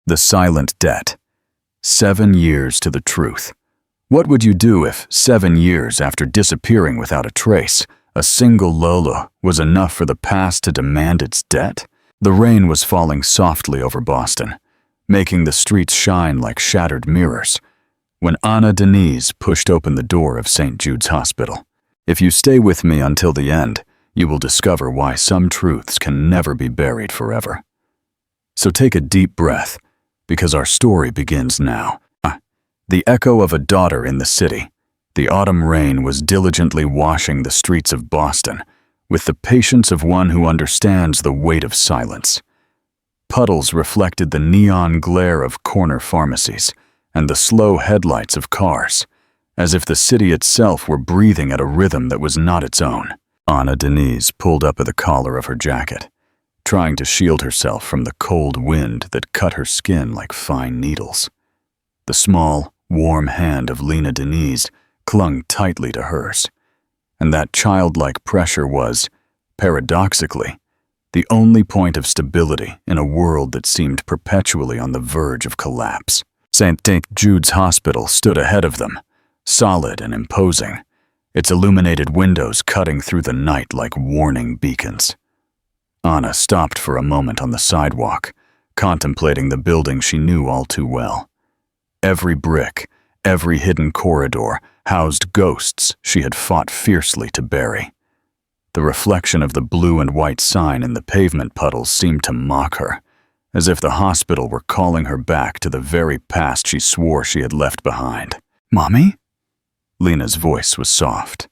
The silent debt. 7 years to the truth. What would you do if 7 years after disappearing without a trace, a single Lola was enough for the past to demand its debt? The rain was falling softly over Boston, making the streets shine like shattered mirrors, when Anna Denise pushed open the door of St. Jude's Hospital. If you stay with me until the end, you will discover why some truths can never be buried forever. So take a deep breath, because our story begins now. The echo of a daughter in the city. The autumn rain was diligently washing the streets of Boston, with the patience of one who understands the weight of silence. Puddles reflected the neon glare of corner pharmacies and the slow headlights of cars, as if the city itself were breathing at a rhythm that was not its own. Anna Denise pulled up at the collar of her jacket, trying to shield herself from the cold wind that cut her skin like fine needles. The small, warm hand of Lena Denise clung tightly to hers, and that childlike pressure was, paradoxically, the only point of stability in a world that seemed perpetually on the verge of collapse. St. Jude's Hospital stood ahead of them, solid and imposing, its illuminated windows cutting through the night like warning beacons. Anna stopped for a moment on the sidewalk, contemplating the building she knew all too well. Every brick, every hidden corridor housed ghosts she had fought fiercely to bury. The reflection of the blue and white sign in the pavement puddles seemed to mock her, as if the hospital were calling her back to the very past she swore she had left behind. "Mommy?" Lena's voice was soft,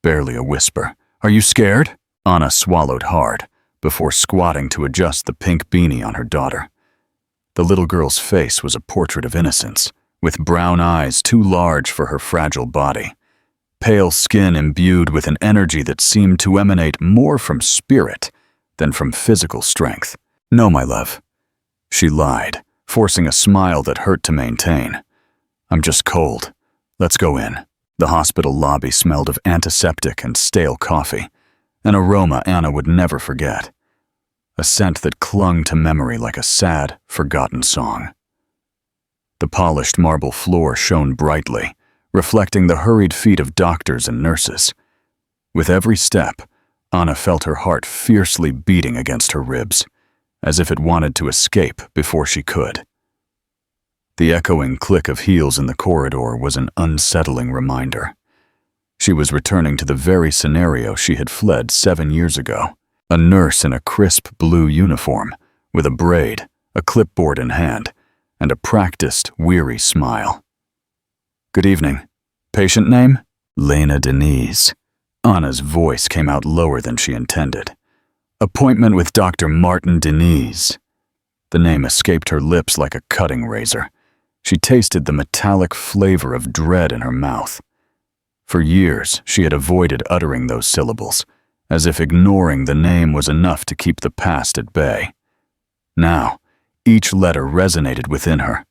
barely a whisper. "Are you scared?" Anna swallowed hard, before squatting to adjust the pink beanie on her daughter. The little girl's face was a portrait of innocence, with brown eyes too large for her fragile body, pale skin imbued with an energy that seemed to emanate more from spirit than from physical strength. "No, my love," she lied, forcing a smile that hurt to maintain. "I'm just cold. Let's go in." The hospital lobby smelled of antiseptic and stale coffee, an aroma Anna would never forget, a scent that clung to memory like a sad, forgotten song. The polished marble floor shone brightly, reflecting the hurried feet of doctors and nurses. With every step, Anna felt her heart fiercely beating against her ribs, as if it wanted to escape before she could. The echoing click of heels in the corridor was an unsettling reminder. She was returning to the very scenario she had fled 7 years ago. A nurse in a crisp blue uniform, with a braid, a clipboard in hand, and a practiced, weary smile. "Good evening. Patient name?" "Lena Denise." Anna's voice came out lower than she intended. "Appointment with Dr. Martin Denise." The name escaped her lips like a cutting razor. She tasted the metallic flavor of dread in her mouth. For years, she had avoided uttering those syllables, as if ignoring the name was enough to keep the past at bay. Now, each letter resonated within her,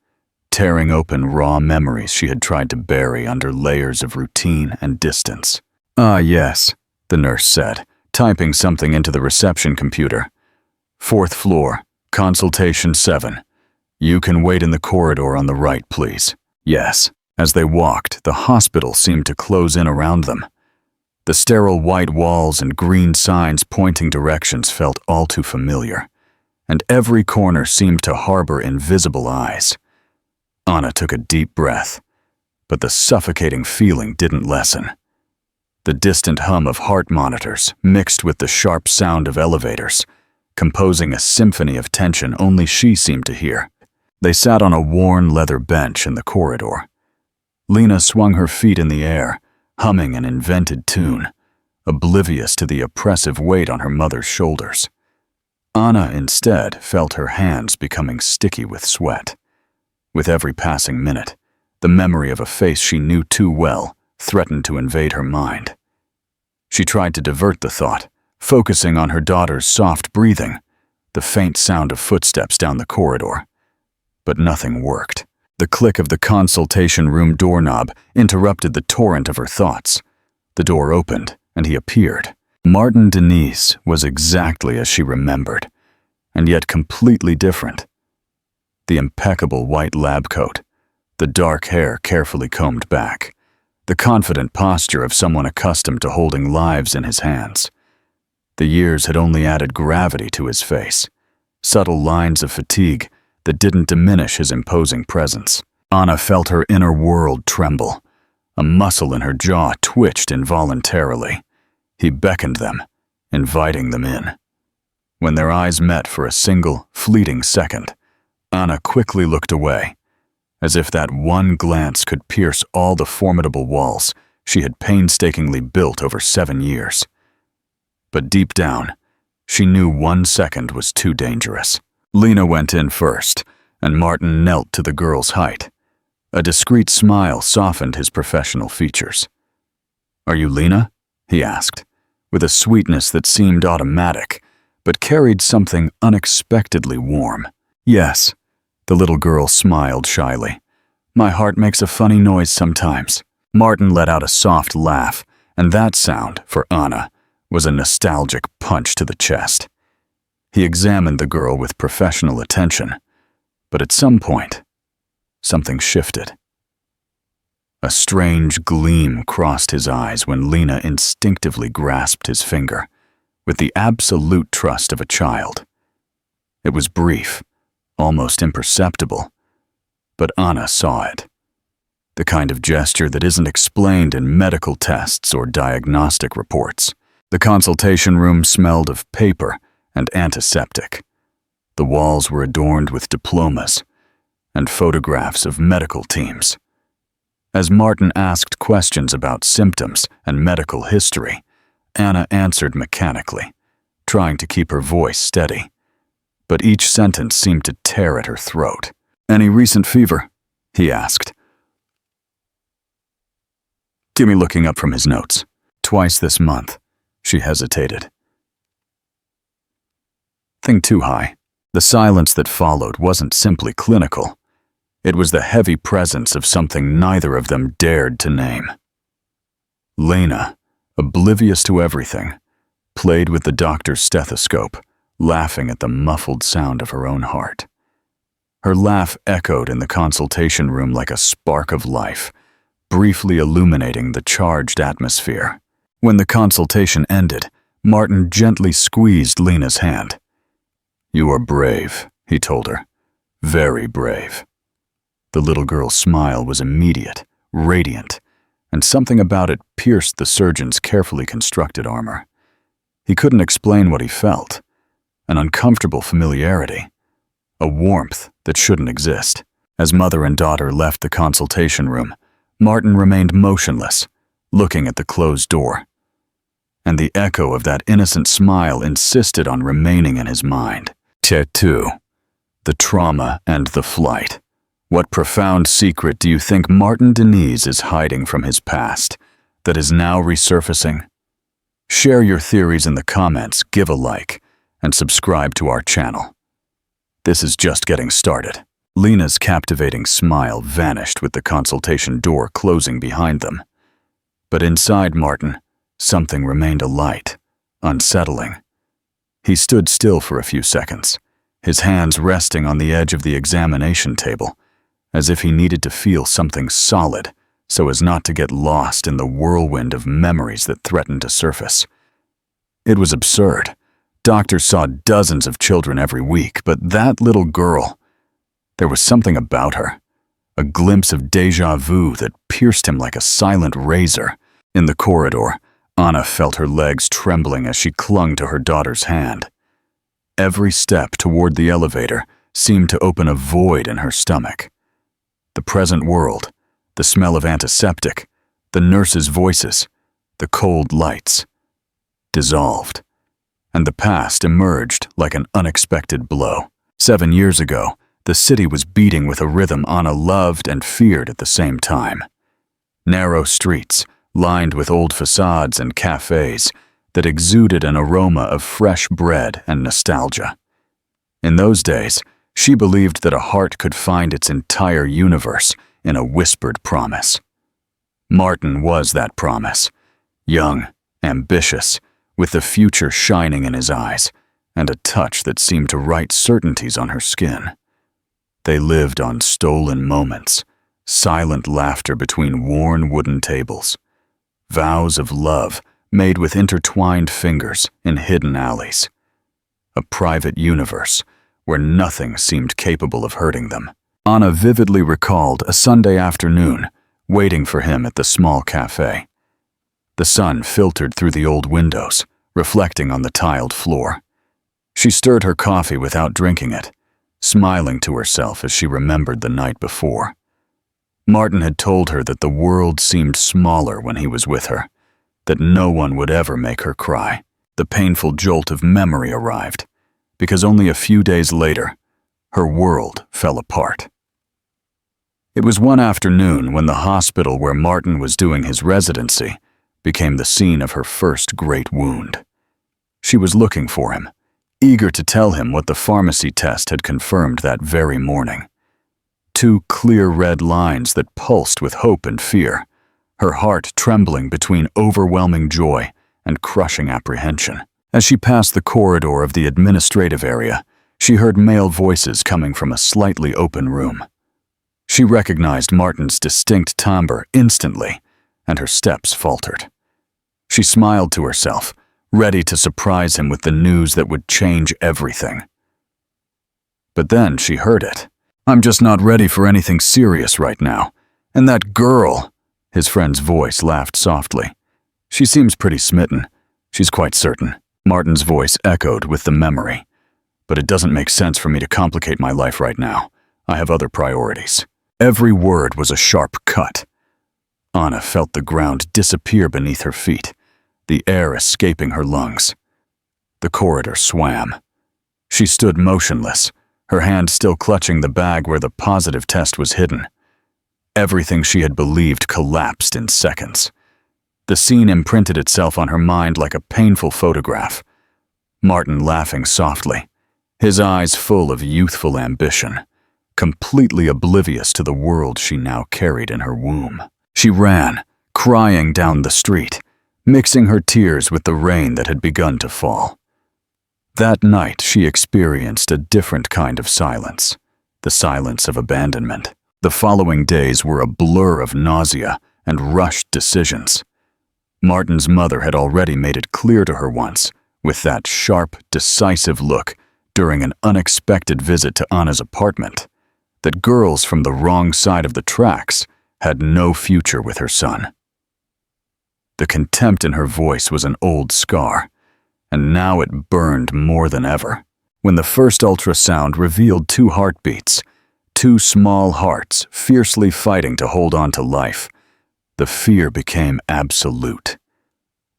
tearing open raw memories she had tried to bury under layers of routine and distance. "Ah, yes," the nurse said, typing something into the reception computer. "4th floor, consultation 7. You can wait in the corridor on the right, please." Yes. As they walked, the hospital seemed to close in around them. The sterile white walls and green signs pointing directions felt all too familiar, and every corner seemed to harbor invisible eyes. Anna took a deep breath, but the suffocating feeling didn't lessen. The distant hum of heart monitors mixed with the sharp sound of elevators, composing a symphony of tension only she seemed to hear. They sat on a worn leather bench in the corridor. Lena swung her feet in the air, humming an invented tune, oblivious to the oppressive weight on her mother's shoulders. Anna instead felt her hands becoming sticky with sweat. With every passing minute, the memory of a face she knew too well threatened to invade her mind. She tried to divert the thought, focusing on her daughter's soft breathing, the faint sound of footsteps down the corridor. But nothing worked. The click of the consultation room doorknob interrupted the torrent of her thoughts. The door opened, and he appeared. Martin Denise was exactly as she remembered, and yet completely different. The impeccable white lab coat, the dark hair carefully combed back, the confident posture of someone accustomed to holding lives in his hands. The years had only added gravity to his face, subtle lines of fatigue that didn't diminish his imposing presence. Anna felt her inner world tremble. A muscle in her jaw twitched involuntarily. He beckoned them, inviting them in. When their eyes met for a single, fleeting second, Anna quickly looked away, as if that one glance could pierce all the formidable walls she had painstakingly built over 7 years. But deep down, she knew 1 second was too dangerous. Lena went in first, and Martin knelt to the girl's height. A discreet smile softened his professional features. "Are you Lena?" he asked, with a sweetness that seemed automatic, but carried something unexpectedly warm. "Yes," the little girl smiled shyly. "My heart makes a funny noise sometimes." Martin let out a soft laugh, and that sound, for Anna, was a nostalgic punch to the chest. He examined the girl with professional attention, but at some point, something shifted. A strange gleam crossed his eyes when Lena instinctively grasped his finger, with the absolute trust of a child. It was brief, almost imperceptible, but Anna saw it. The kind of gesture that isn't explained in medical tests or diagnostic reports. The consultation room smelled of paper and antiseptic. The walls were adorned with diplomas and photographs of medical teams. As Martin asked questions about symptoms and medical history, Anna answered mechanically, trying to keep her voice steady. But each sentence seemed to tear at her throat. "Any recent fever?" he asked. Timmy looking up from his notes. "Twice this month." She hesitated. "Thing too high." The silence that followed wasn't simply clinical. It was the heavy presence of something neither of them dared to name. Lena, oblivious to everything, played with the doctor's stethoscope, laughing at the muffled sound of her own heart. Her laugh echoed in the consultation room like a spark of life, briefly illuminating the charged atmosphere. When the consultation ended, Martin gently squeezed Lena's hand. "You are brave," he told her. "Very brave." The little girl's smile was immediate, radiant, and something about it pierced the surgeon's carefully constructed armor. He couldn't explain what he felt. An uncomfortable familiarity. A warmth that shouldn't exist. As mother and daughter left the consultation room, Martin remained motionless, looking at the closed door. And the echo of that innocent smile insisted on remaining in his mind. Tattoo. The trauma and the flight. What profound secret do you think Martin Denise is hiding from his past that is now resurfacing? Share your theories in the comments, give a like, and subscribe to our channel. This is just getting started. Lena's captivating smile vanished with the consultation door closing behind them. But inside Martin, something remained alight, unsettling. He stood still for a few seconds, his hands resting on the edge of the examination table, as if he needed to feel something solid so as not to get lost in the whirlwind of memories that threatened to surface. It was absurd. Doctors saw dozens of children every week, but that little girl, there was something about her, a glimpse of déjà vu that pierced him like a silent razor. In the corridor, Anna felt her legs trembling as she clung to her daughter's hand. Every step toward the elevator seemed to open a void in her stomach. The present world, the smell of antiseptic, the nurses' voices, the cold lights, dissolved, and the past emerged like an unexpected blow. 7 years ago, the city was beating with a rhythm Anna loved and feared at the same time. Narrow streets, lined with old facades and cafes that exuded an aroma of fresh bread and nostalgia. In those days, she believed that a heart could find its entire universe in a whispered promise. Martin was that promise, young, ambitious, with the future shining in his eyes, and a touch that seemed to write certainties on her skin. They lived on stolen moments, silent laughter between worn wooden tables, vows of love made with intertwined fingers in hidden alleys. A private universe where nothing seemed capable of hurting them. Anna vividly recalled a Sunday afternoon waiting for him at the small cafe. The sun filtered through the old windows, reflecting on the tiled floor. She stirred her coffee without drinking it, smiling to herself as she remembered the night before. Martin had told her that the world seemed smaller when he was with her, that no one would ever make her cry. The painful jolt of memory arrived, because only a few days later, her world fell apart. It was one afternoon when the hospital where Martin was doing his residency became the scene of her first great wound. She was looking for him, eager to tell him what the pharmacy test had confirmed that very morning. 2 clear red lines that pulsed with hope and fear, her heart trembling between overwhelming joy and crushing apprehension. As she passed the corridor of the administrative area, she heard male voices coming from a slightly open room. She recognized Martin's distinct timbre instantly, and her steps faltered. She smiled to herself, ready to surprise him with the news that would change everything. But then she heard it. "I'm just not ready for anything serious right now. And that girl," his friend's voice laughed softly. "She seems pretty smitten. She's quite certain." Martin's voice echoed with the memory. "But it doesn't make sense for me to complicate my life right now. I have other priorities." Every word was a sharp cut. Anna felt the ground disappear beneath her feet, the air escaping her lungs. The corridor swam. She stood motionless, her hand still clutching the bag where the positive test was hidden. Everything she had believed collapsed in seconds. The scene imprinted itself on her mind like a painful photograph. Martin laughing softly, his eyes full of youthful ambition, completely oblivious to the world she now carried in her womb. She ran, crying down the street, mixing her tears with the rain that had begun to fall. That night she experienced a different kind of silence, the silence of abandonment. The following days were a blur of nausea and rushed decisions. Martin's mother had already made it clear to her once, with that sharp, decisive look during an unexpected visit to Anna's apartment, that girls from the wrong side of the tracks had no future with her son. The contempt in her voice was an old scar, and now it burned more than ever. When the first ultrasound revealed 2 heartbeats, 2 small hearts fiercely fighting to hold on to life, the fear became absolute.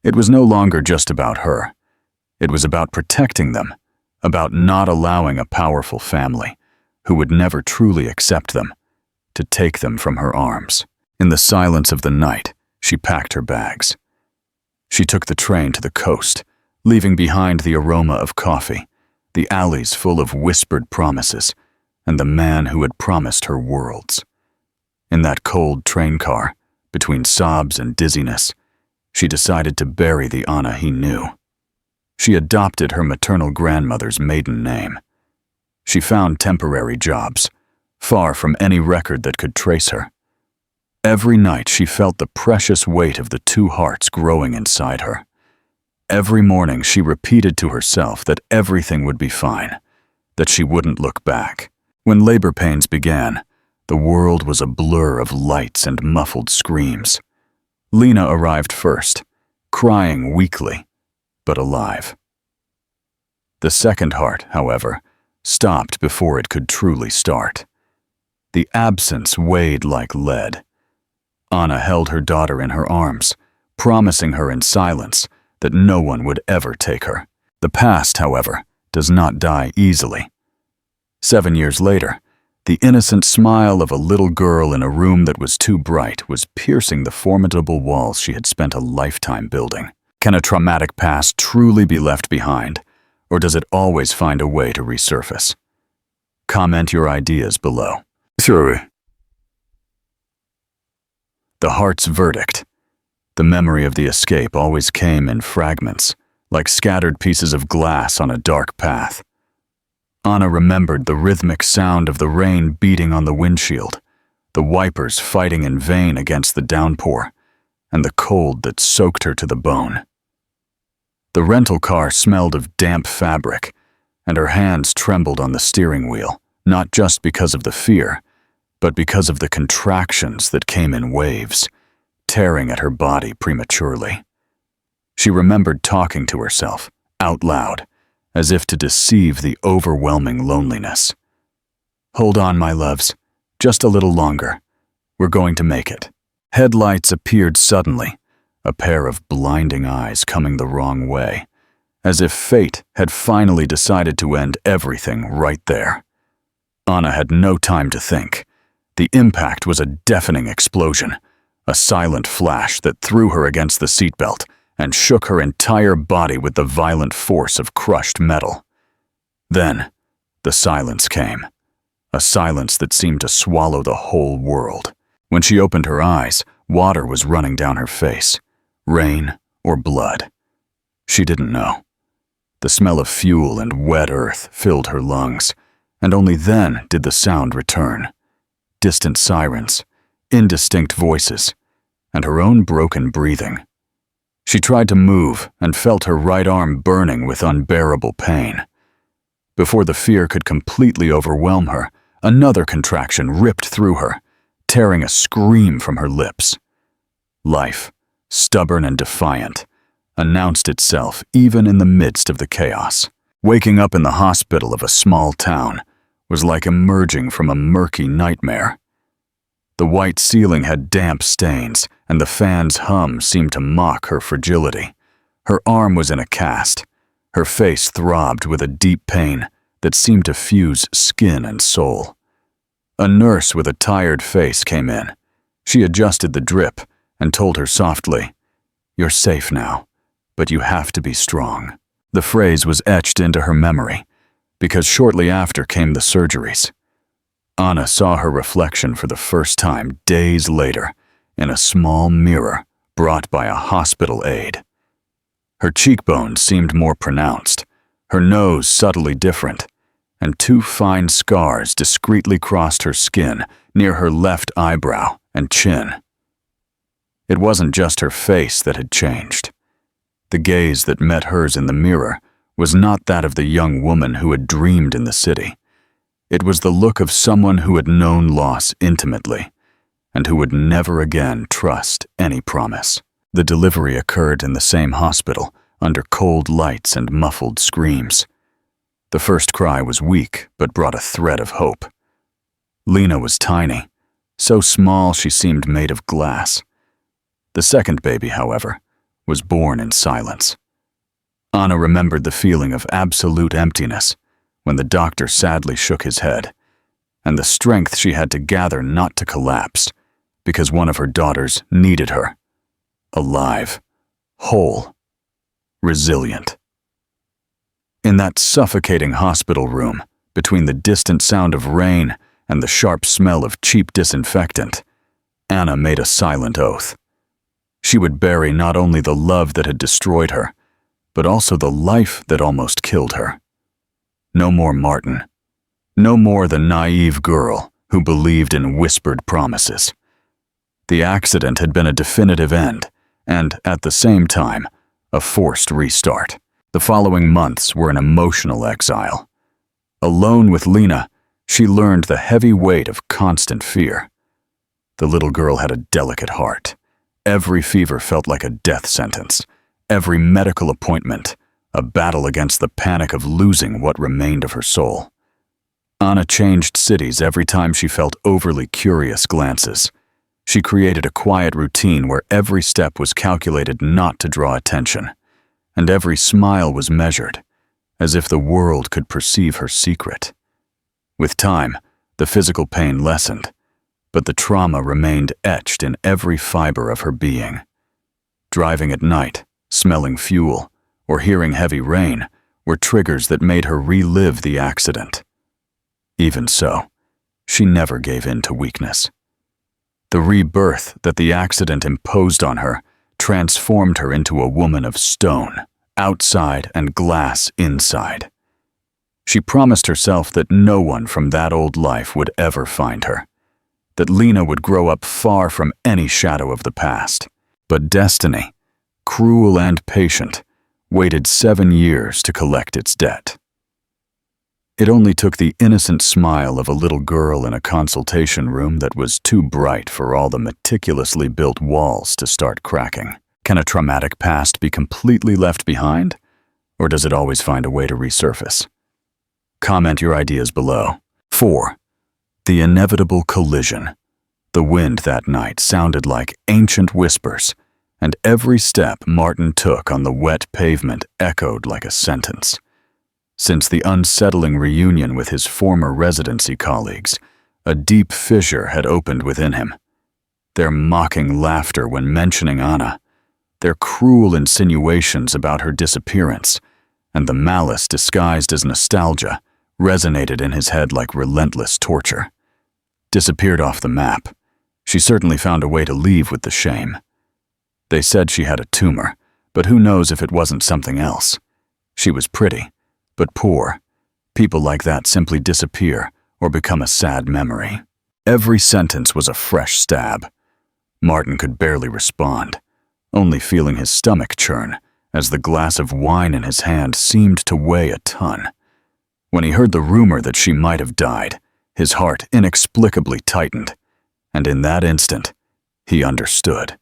It was no longer just about her. It was about protecting them, about not allowing a powerful family, who would never truly accept them, to take them from her arms. In the silence of the night, she packed her bags. She took the train to the coast, leaving behind the aroma of coffee, the alleys full of whispered promises, and the man who had promised her worlds. In that cold train car, between sobs and dizziness, she decided to bury the Anna he knew. She adopted her maternal grandmother's maiden name. She found temporary jobs, far from any record that could trace her. Every night she felt the precious weight of the 2 hearts growing inside her. Every morning she repeated to herself that everything would be fine, that she wouldn't look back. When labor pains began, the world was a blur of lights and muffled screams. Lena arrived first, crying weakly, but alive. The second heart, however, stopped before it could truly start. The absence weighed like lead. Anna held her daughter in her arms, promising her in silence that no one would ever take her. The past, however, does not die easily. 7 years later, the innocent smile of a little girl in a room that was too bright was piercing the formidable walls she had spent a lifetime building. Can a traumatic past truly be left behind, or does it always find a way to resurface? Comment your ideas below. The heart's verdict. The memory of the escape always came in fragments, like scattered pieces of glass on a dark path. Anna remembered the rhythmic sound of the rain beating on the windshield, the wipers fighting in vain against the downpour, and the cold that soaked her to the bone. The rental car smelled of damp fabric, and her hands trembled on the steering wheel, not just because of the fear, but because of the contractions that came in waves, tearing at her body prematurely. She remembered talking to herself, out loud, as if to deceive the overwhelming loneliness. "Hold on, my loves. Just a little longer. We're going to make it." Headlights appeared suddenly, a pair of blinding eyes coming the wrong way, as if fate had finally decided to end everything right there. Anna had no time to think. The impact was a deafening explosion, a silent flash that threw her against the seatbelt and shook her entire body with the violent force of crushed metal. Then, the silence came, a silence that seemed to swallow the whole world. When she opened her eyes, water was running down her face. Rain or blood. She didn't know. The smell of fuel and wet earth filled her lungs, and only then did the sound return. Distant sirens, indistinct voices, and her own broken breathing. She tried to move and felt her right arm burning with unbearable pain. Before the fear could completely overwhelm her, another contraction ripped through her, tearing a scream from her lips. Life, stubborn and defiant, announced itself even in the midst of the chaos. Waking up in the hospital of a small town was like emerging from a murky nightmare. The white ceiling had damp stains, and the fan's hum seemed to mock her fragility. Her arm was in a cast. Her face throbbed with a deep pain that seemed to fuse skin and soul. A nurse with a tired face came in. She adjusted the drip and told her softly, "You're safe now, but you have to be strong." The phrase was etched into her memory, because shortly after came the surgeries. Anna saw her reflection for the first time days later in a small mirror brought by a hospital aide. Her cheekbones seemed more pronounced, her nose subtly different, and two fine scars discreetly crossed her skin near her left eyebrow and chin. It wasn't just her face that had changed. The gaze that met hers in the mirror was not that of the young woman who had dreamed in the city. It was the look of someone who had known loss intimately, and who would never again trust any promise. The delivery occurred in the same hospital, under cold lights and muffled screams. The first cry was weak, but brought a thread of hope. Lena was tiny, so small she seemed made of glass. The second baby, however, was born in silence. Anna remembered the feeling of absolute emptiness when the doctor sadly shook his head, and the strength she had to gather not to collapse, because one of her daughters needed her. Alive, whole, resilient. In that suffocating hospital room, between the distant sound of rain and the sharp smell of cheap disinfectant, Anna made a silent oath. She would bury not only the love that had destroyed her, but also the life that almost killed her. No more Martin. No more the naive girl who believed in whispered promises. The accident had been a definitive end, and, at the same time, a forced restart. The following months were an emotional exile. Alone with Lena, she learned the heavy weight of constant fear. The little girl had a delicate heart. Every fever felt like a death sentence. Every medical appointment, a battle against the panic of losing what remained of her soul. Anna changed cities every time she felt overly curious glances. She created a quiet routine where every step was calculated not to draw attention, and every smile was measured, as if the world could perceive her secret. With time, the physical pain lessened, but the trauma remained etched in every fiber of her being. Driving at night, smelling fuel, or hearing heavy rain were triggers that made her relive the accident. Even so, she never gave in to weakness. The rebirth that the accident imposed on her transformed her into a woman of stone, outside and glass inside. She promised herself that no one from that old life would ever find her, that Lena would grow up far from any shadow of the past. But destiny, cruel and patient, waited 7 years to collect its debt. It only took the innocent smile of a little girl in a consultation room that was too bright for all the meticulously built walls to start cracking. Can a traumatic past be completely left behind, or does it always find a way to resurface? Comment your ideas below. 4. The inevitable collision. The wind that night sounded like ancient whispers, and every step Martin took on the wet pavement echoed like a sentence. Since the unsettling reunion with his former residency colleagues, a deep fissure had opened within him. Their mocking laughter when mentioning Anna, their cruel insinuations about her disappearance, and the malice disguised as nostalgia resonated in his head like relentless torture. Disappeared off the map. She certainly found a way to leave with the shame. They said she had a tumor, but who knows if it wasn't something else. She was pretty, but poor. People like that simply disappear or become a sad memory. Every sentence was a fresh stab. Martin could barely respond, only feeling his stomach churn as the glass of wine in his hand seemed to weigh a ton. When he heard the rumor that she might have died, his heart inexplicably tightened, and in that instant, he understood.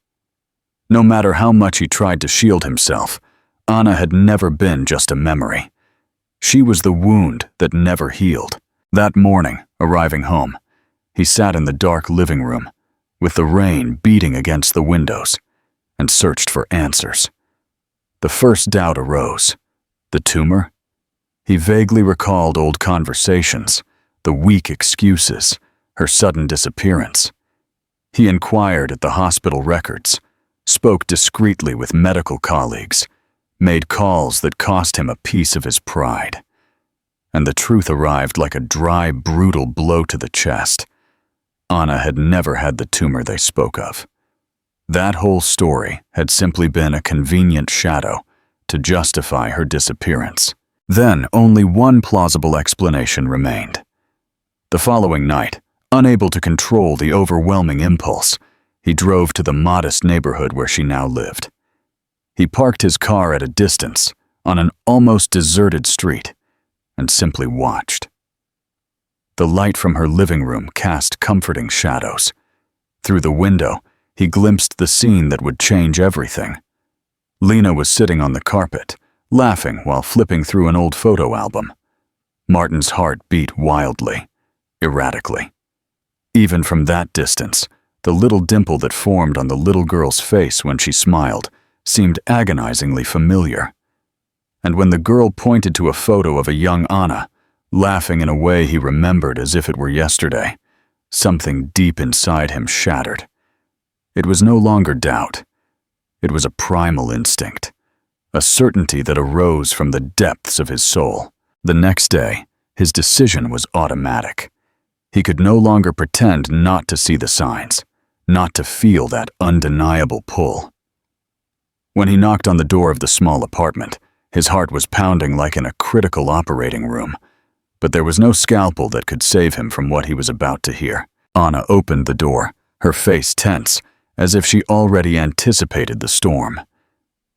No matter how much he tried to shield himself, Anna had never been just a memory. She was the wound that never healed. That morning, arriving home, he sat in the dark living room, with the rain beating against the windows, and searched for answers. The first doubt arose. The tumor? He vaguely recalled old conversations, the weak excuses, her sudden disappearance. He inquired at the hospital records, spoke discreetly with medical colleagues, made calls that cost him a piece of his pride. And the truth arrived like a dry, brutal blow to the chest. Anna had never had the tumor they spoke of. That whole story had simply been a convenient shadow to justify her disappearance. Then only one plausible explanation remained. The following night, unable to control the overwhelming impulse, he drove to the modest neighborhood where she now lived. He parked his car at a distance, on an almost deserted street, and simply watched. The light from her living room cast comforting shadows. Through the window, he glimpsed the scene that would change everything. Lena was sitting on the carpet, laughing while flipping through an old photo album. Martin's heart beat wildly, erratically. Even from that distance, the little dimple that formed on the little girl's face when she smiled seemed agonizingly familiar. And when the girl pointed to a photo of a young Anna, laughing in a way he remembered as if it were yesterday, something deep inside him shattered. It was no longer doubt. It was a primal instinct, a certainty that arose from the depths of his soul. The next day, his decision was automatic. He could no longer pretend not to see the signs, not to feel that undeniable pull. When he knocked on the door of the small apartment, his heart was pounding like in a critical operating room, but there was no scalpel that could save him from what he was about to hear. Anna opened the door, her face tense, as if she already anticipated the storm.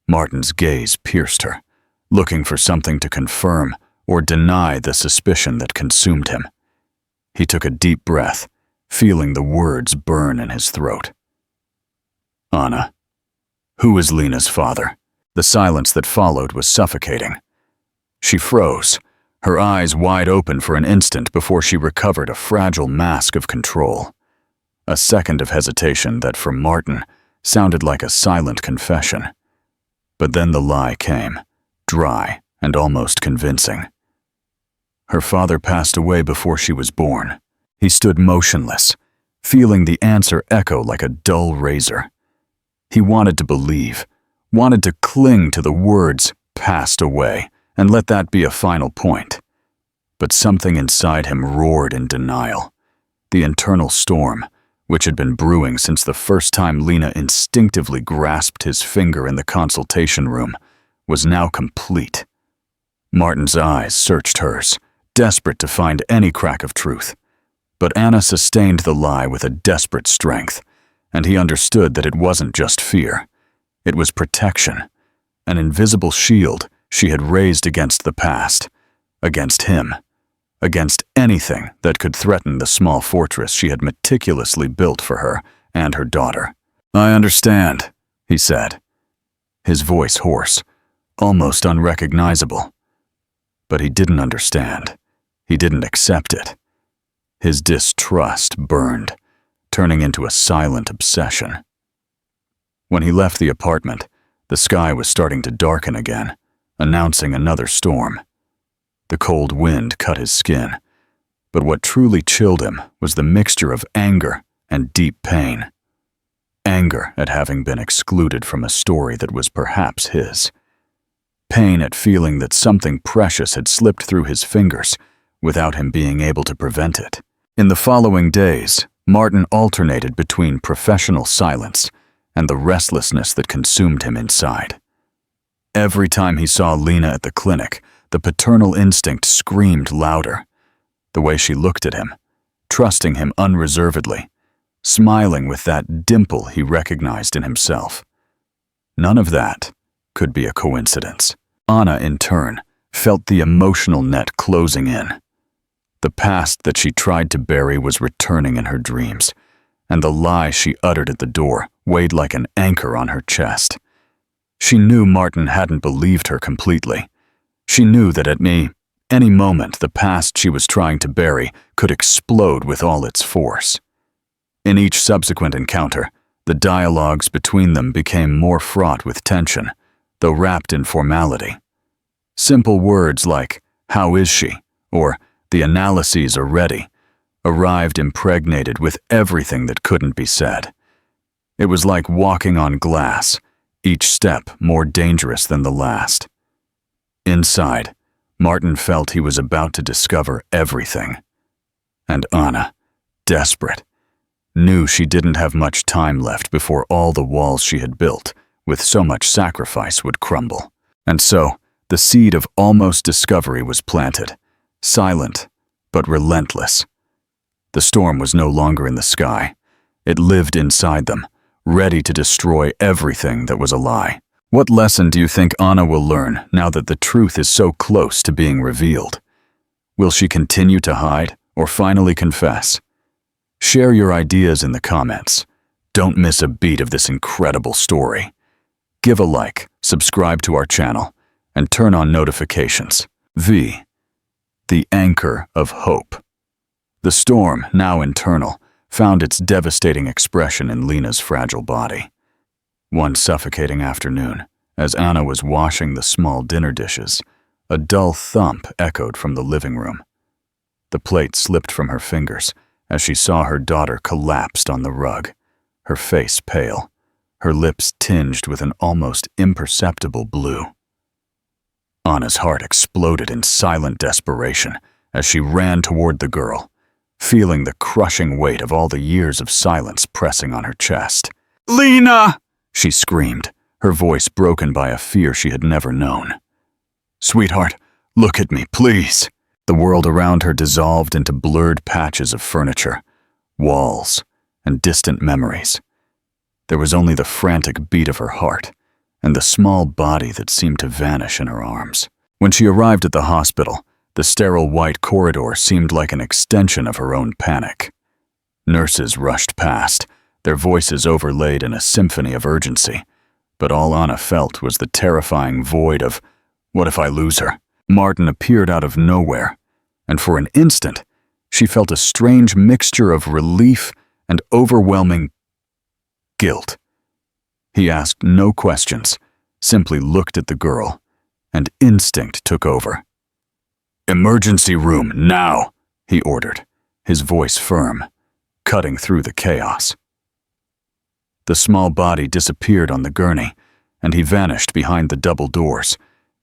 Martin's gaze pierced her, looking for something to confirm or deny the suspicion that consumed him. He took a deep breath, feeling the words burn in his throat. Anna. Who is Lena's father? The silence that followed was suffocating. She froze, her eyes wide open for an instant before she recovered a fragile mask of control. A second of hesitation that, for Martin, sounded like a silent confession. But then the lie came, dry and almost convincing. Her father passed away before she was born. He stood motionless, feeling the answer echo like a dull razor. He wanted to believe, wanted to cling to the words "passed away" and let that be a final point. But something inside him roared in denial. The internal storm, which had been brewing since the first time Lena instinctively grasped his finger in the consultation room, was now complete. Martin's eyes searched hers, desperate to find any crack of truth. But Anna sustained the lie with a desperate strength, and he understood that it wasn't just fear. It was protection, an invisible shield she had raised against the past, against him, against anything that could threaten the small fortress she had meticulously built for her and her daughter. "I understand," he said, his voice hoarse, almost unrecognizable. But he didn't understand. He didn't accept it. His distrust burned, turning into a silent obsession. When he left the apartment, the sky was starting to darken again, announcing another storm. The cold wind cut his skin, but what truly chilled him was the mixture of anger and deep pain. Anger at having been excluded from a story that was perhaps his. Pain at feeling that something precious had slipped through his fingers without him being able to prevent it. In the following days, Martin alternated between professional silence and the restlessness that consumed him inside. Every time he saw Lena at the clinic, the paternal instinct screamed louder. The way she looked at him, trusting him unreservedly, smiling with that dimple he recognized in himself. None of that could be a coincidence. Anna, in turn, felt the emotional net closing in. The past that she tried to bury was returning in her dreams, and the lie she uttered at the door weighed like an anchor on her chest. She knew Martin hadn't believed her completely. She knew that at any moment the past she was trying to bury could explode with all its force. In each subsequent encounter, the dialogues between them became more fraught with tension, though wrapped in formality. Simple words like, "How is she?" or "The analyses are ready," arrived impregnated with everything that couldn't be said. It was like walking on glass, each step more dangerous than the last. Inside, Martin felt he was about to discover everything. And Anna, desperate, knew she didn't have much time left before all the walls she had built, with so much sacrifice, would crumble. And so, the seed of almost discovery was planted, silent but relentless. The storm was no longer in the sky. It lived inside them, ready to destroy everything that was a lie. What lesson do you think Anna will learn now that the truth is so close to being revealed? Will she continue to hide or finally confess? Share your ideas in the comments. Don't miss a beat of this incredible story. Give a like, subscribe to our channel, and turn on notifications. V. The anchor of hope. The storm, now internal, found its devastating expression in Lena's fragile body. One suffocating afternoon, as Anna was washing the small dinner dishes, a dull thump echoed from the living room. The plate slipped from her fingers as she saw her daughter collapsed on the rug, her face pale, her lips tinged with an almost imperceptible blue. Anna's heart exploded in silent desperation as she ran toward the girl, feeling the crushing weight of all the years of silence pressing on her chest. "Lena!" she screamed, her voice broken by a fear she had never known. "Sweetheart, look at me, please." The world around her dissolved into blurred patches of furniture, walls, and distant memories. There was only the frantic beat of her heart and the small body that seemed to vanish in her arms. When she arrived at the hospital, the sterile white corridor seemed like an extension of her own panic. Nurses rushed past, their voices overlaid in a symphony of urgency, but all Anna felt was the terrifying void of, "What if I lose her?" Martin appeared out of nowhere, and for an instant, she felt a strange mixture of relief and overwhelming guilt. He asked no questions, simply looked at the girl, and instinct took over. "Emergency room, now!" he ordered, his voice firm, cutting through the chaos. The small body disappeared on the gurney, and he vanished behind the double doors,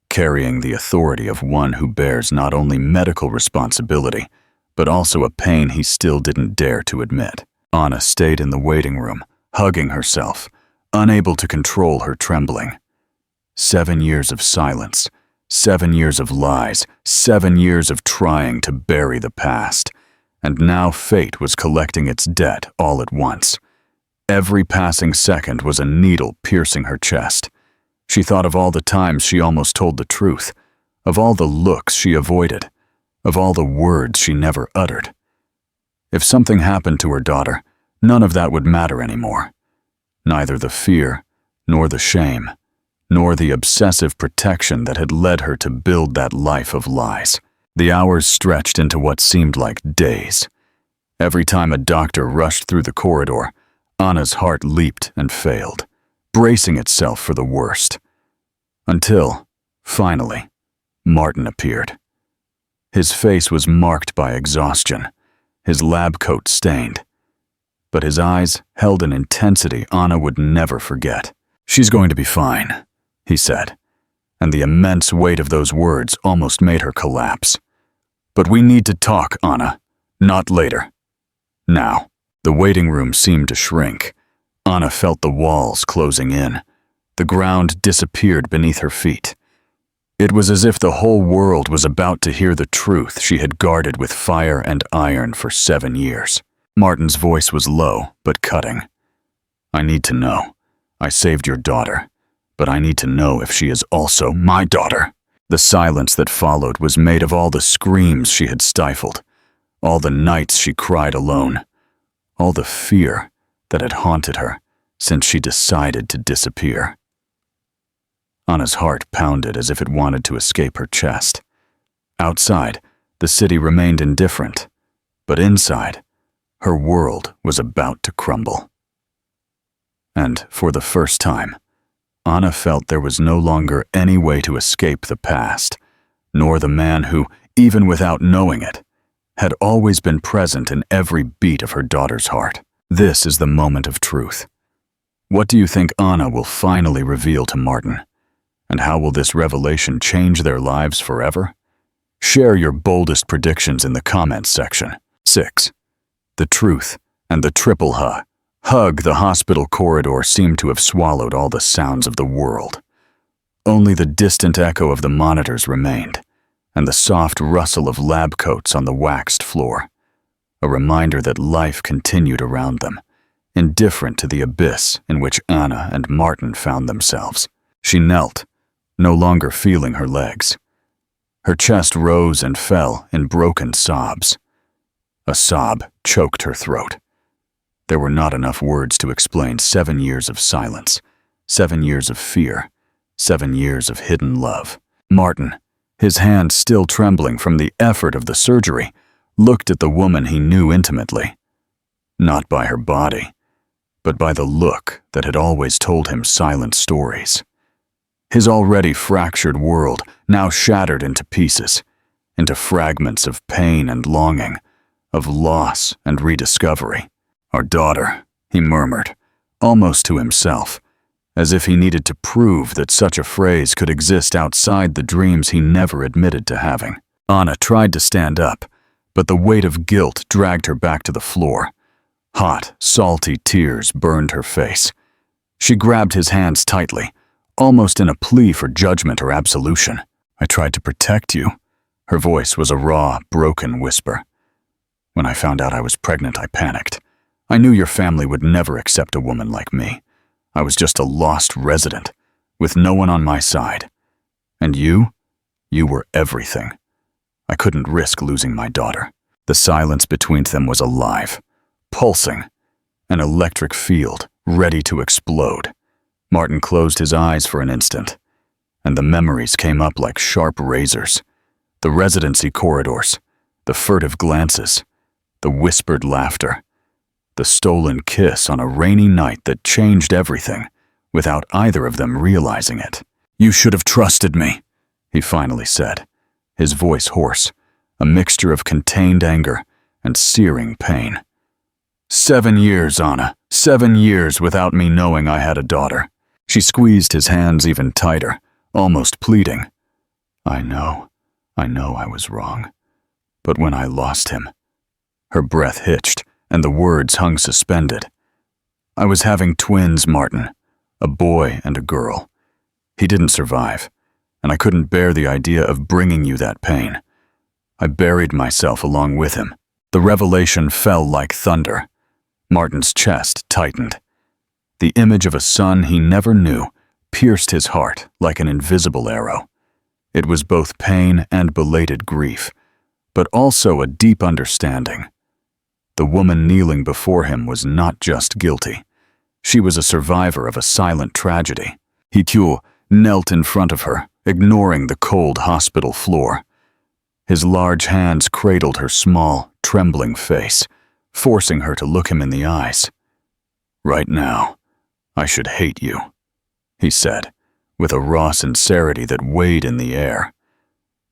carrying the authority of one who bears not only medical responsibility, but also a pain he still didn't dare to admit. Anna stayed in the waiting room, hugging herself, unable to control her trembling. 7 years of silence, 7 years of lies, 7 years of trying to bury the past. And now fate was collecting its debt all at once. Every passing second was a needle piercing her chest. She thought of all the times she almost told the truth, of all the looks she avoided, of all the words she never uttered. If something happened to her daughter, none of that would matter anymore. Neither the fear, nor the shame, nor the obsessive protection that had led her to build that life of lies. The hours stretched into what seemed like days. Every time a doctor rushed through the corridor, Anna's heart leaped and failed, bracing itself for the worst. Until, finally, Martin appeared. His face was marked by exhaustion, his lab coat stained. But his eyes held an intensity Anna would never forget. "She's going to be fine," he said, and the immense weight of those words almost made her collapse. "But we need to talk, Anna. Not later. Now." The waiting room seemed to shrink. Anna felt the walls closing in. The ground disappeared beneath her feet. It was as if the whole world was about to hear the truth she had guarded with fire and iron for 7 years. Martin's voice was low, but cutting. "I need to know. I saved your daughter, but I need to know if she is also my daughter." The silence that followed was made of all the screams she had stifled, all the nights she cried alone, all the fear that had haunted her since she decided to disappear. Anna's heart pounded as if it wanted to escape her chest. Outside, the city remained indifferent, but inside, her world was about to crumble. And for the first time, Anna felt there was no longer any way to escape the past, nor the man who, even without knowing it, had always been present in every beat of her daughter's heart. This is the moment of truth. What do you think Anna will finally reveal to Martin? And how will this revelation change their lives forever? Share your boldest predictions in the comments section. 6. The truth and the triple hug. The hospital corridor seemed to have swallowed all the sounds of the world. Only the distant echo of the monitors remained, and the soft rustle of lab coats on the waxed floor, a reminder that life continued around them, indifferent to the abyss in which Anna and Martin found themselves. She knelt, no longer feeling her legs. Her chest rose and fell in broken sobs. A sob choked her throat. There were not enough words to explain 7 years of silence, 7 years of fear, 7 years of hidden love. Martin, his hand still trembling from the effort of the surgery, looked at the woman he knew intimately. Not by her body, but by the look that had always told him silent stories. His already fractured world now shattered into pieces, into fragments of pain and longing, of loss and rediscovery. "Our daughter," he murmured, almost to himself, as if he needed to prove that such a phrase could exist outside the dreams he never admitted to having. Anna tried to stand up, but the weight of guilt dragged her back to the floor. Hot, salty tears burned her face. She grabbed his hands tightly, almost in a plea for judgment or absolution. "I tried to protect you." Her voice was a raw, broken whisper. "When I found out I was pregnant, I panicked. I knew your family would never accept a woman like me. I was just a lost resident, with no one on my side. And you were everything. I couldn't risk losing my daughter." The silence between them was alive, pulsing, an electric field ready to explode. Martin closed his eyes for an instant, and the memories came up like sharp razors. The residency corridors, the furtive glances, the whispered laughter, the stolen kiss on a rainy night that changed everything, without either of them realizing it. "You should have trusted me," he finally said, his voice hoarse, a mixture of contained anger and searing pain. 7 years, Anna, 7 years without me knowing I had a daughter." She squeezed his hands even tighter, almost pleading. I know I was wrong. But when I lost him," her breath hitched, and the words hung suspended. "I was having twins, Martin, a boy and a girl. He didn't survive. and I couldn't bear the idea of bringing you that pain. I buried myself along with him. The revelation fell like thunder. Martin's chest tightened. The image of a son he never knew pierced his heart like an invisible arrow. It was both pain and belated grief, but also a deep understanding. The woman kneeling before him was not just guilty. She was a survivor of a silent tragedy. Hikyu knelt in front of her, ignoring the cold hospital floor. His large hands cradled her small, trembling face, forcing her to look him in the eyes. "Right now, I should hate you," he said, with a raw sincerity that weighed in the air.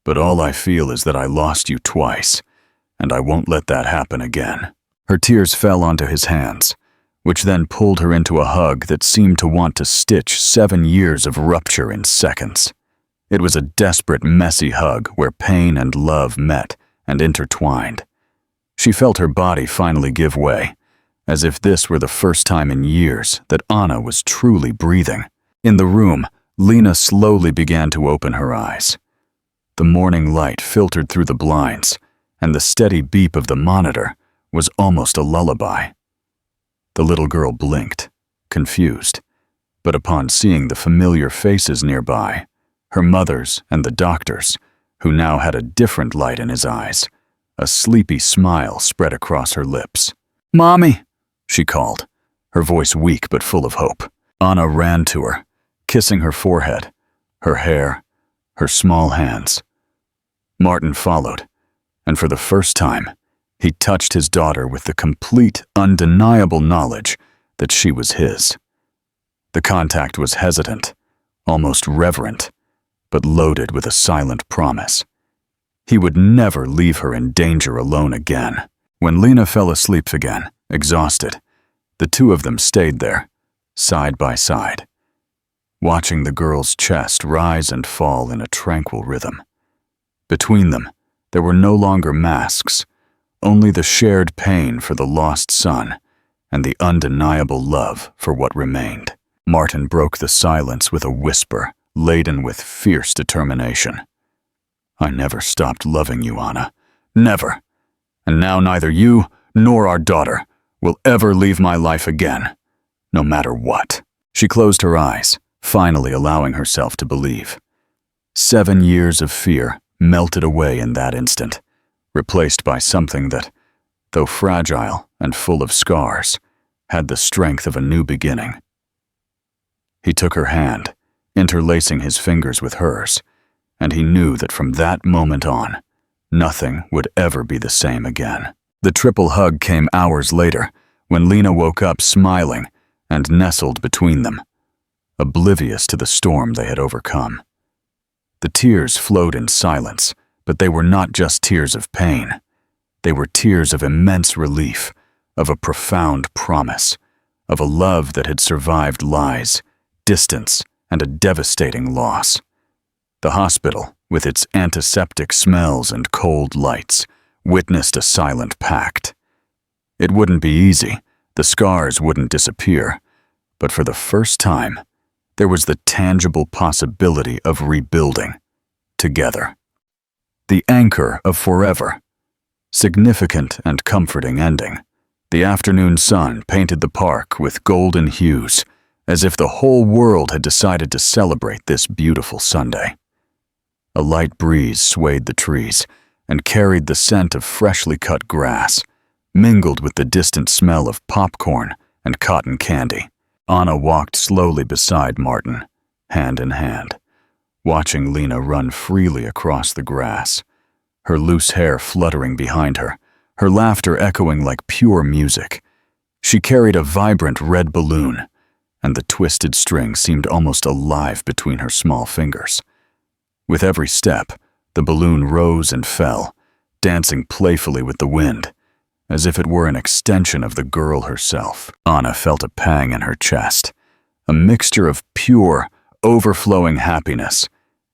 "But all I feel is that I lost you twice, and I won't let that happen again." Her tears fell onto his hands, which then pulled her into a hug that seemed to want to stitch 7 years of rupture in seconds. It was a desperate, messy hug where pain and love met and intertwined. She felt her body finally give way, as if this were the first time in years that Anna was truly breathing. In the room, Lena slowly began to open her eyes. The morning light filtered through the blinds, and the steady beep of the monitor was almost a lullaby. The little girl blinked, confused, but upon seeing the familiar faces nearby, her mother's and the doctor's, who now had a different light in his eyes, a sleepy smile spread across her lips. "Mommy," she called, her voice weak but full of hope. Anna ran to her, kissing her forehead, her hair, her small hands. Martin followed, and for the first time, he touched his daughter with the complete, undeniable knowledge that she was his. The contact was hesitant, almost reverent, but loaded with a silent promise. He would never leave her in danger alone again. When Lena fell asleep again, exhausted, the two of them stayed there, side by side, watching the girl's chest rise and fall in a tranquil rhythm. Between them, there were no longer masks, only the shared pain for the lost son and the undeniable love for what remained. Martin broke the silence with a whisper laden with fierce determination. "I never stopped loving you, Anna. Never. And now neither you nor our daughter will ever leave my life again, no matter what." She closed her eyes, finally allowing herself to believe. 7 years of fear melted away in that instant, replaced by something that, though fragile and full of scars, had the strength of a new beginning. He took her hand, interlacing his fingers with hers, and he knew that from that moment on, nothing would ever be the same again. The triple hug came hours later, when Lena woke up smiling and nestled between them, oblivious to the storm they had overcome. The tears flowed in silence, but they were not just tears of pain. They were tears of immense relief, of a profound promise, of a love that had survived lies, distance, and a devastating loss. The hospital, with its antiseptic smells and cold lights, witnessed a silent pact. It wouldn't be easy, the scars wouldn't disappear, but for the first time, there was the tangible possibility of rebuilding, together. The anchor of forever. Significant and comforting ending. The afternoon sun painted the park with golden hues, as if the whole world had decided to celebrate this beautiful Sunday. A light breeze swayed the trees and carried the scent of freshly cut grass, mingled with the distant smell of popcorn and cotton candy. Anna walked slowly beside Martin, hand in hand, watching Lena run freely across the grass, her loose hair fluttering behind her, her laughter echoing like pure music. She carried a vibrant red balloon, and the twisted string seemed almost alive between her small fingers. With every step, the balloon rose and fell, dancing playfully with the wind, as if it were an extension of the girl herself. Anna felt a pang in her chest, a mixture of pure, overflowing happiness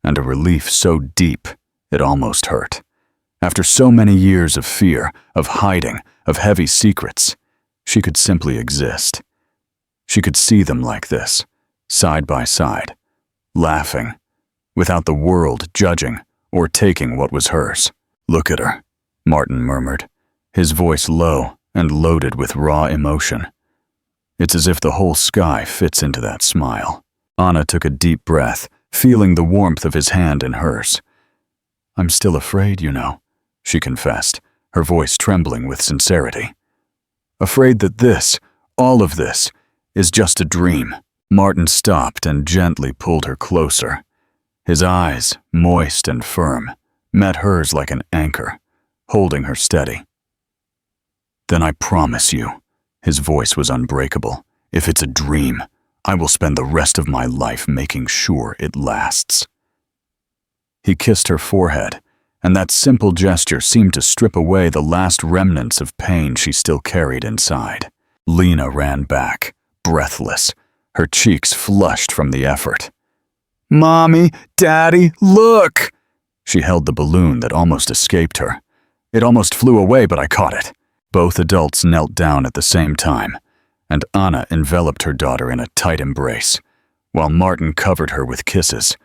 and a relief so deep it almost hurt. After so many years of fear, of hiding, of heavy secrets, she could simply exist. She could see them like this, side by side, laughing, without the world judging or taking what was hers. "Look at her," Martin murmured, his voice low and loaded with raw emotion. It's as if the whole sky fits into that smile. Anna took a deep breath, feeling the warmth of his hand in hers. "I'm still afraid, you know," she confessed, her voice trembling with sincerity. "Afraid that this, all of this, is just a dream." Martin stopped and gently pulled her closer. His eyes, moist and firm, met hers like an anchor, holding her steady. "Then I promise you," his voice was unbreakable, "if it's a dream, I will spend the rest of my life making sure it lasts." He kissed her forehead, and that simple gesture seemed to strip away the last remnants of pain she still carried inside. Lena ran back, breathless, her cheeks flushed from the effort. "Mommy, Daddy, look!" She held the balloon that almost escaped her. It almost flew away, but I caught it. Both adults knelt down at the same time, and Anna enveloped her daughter in a tight embrace, while Martin covered her with kisses.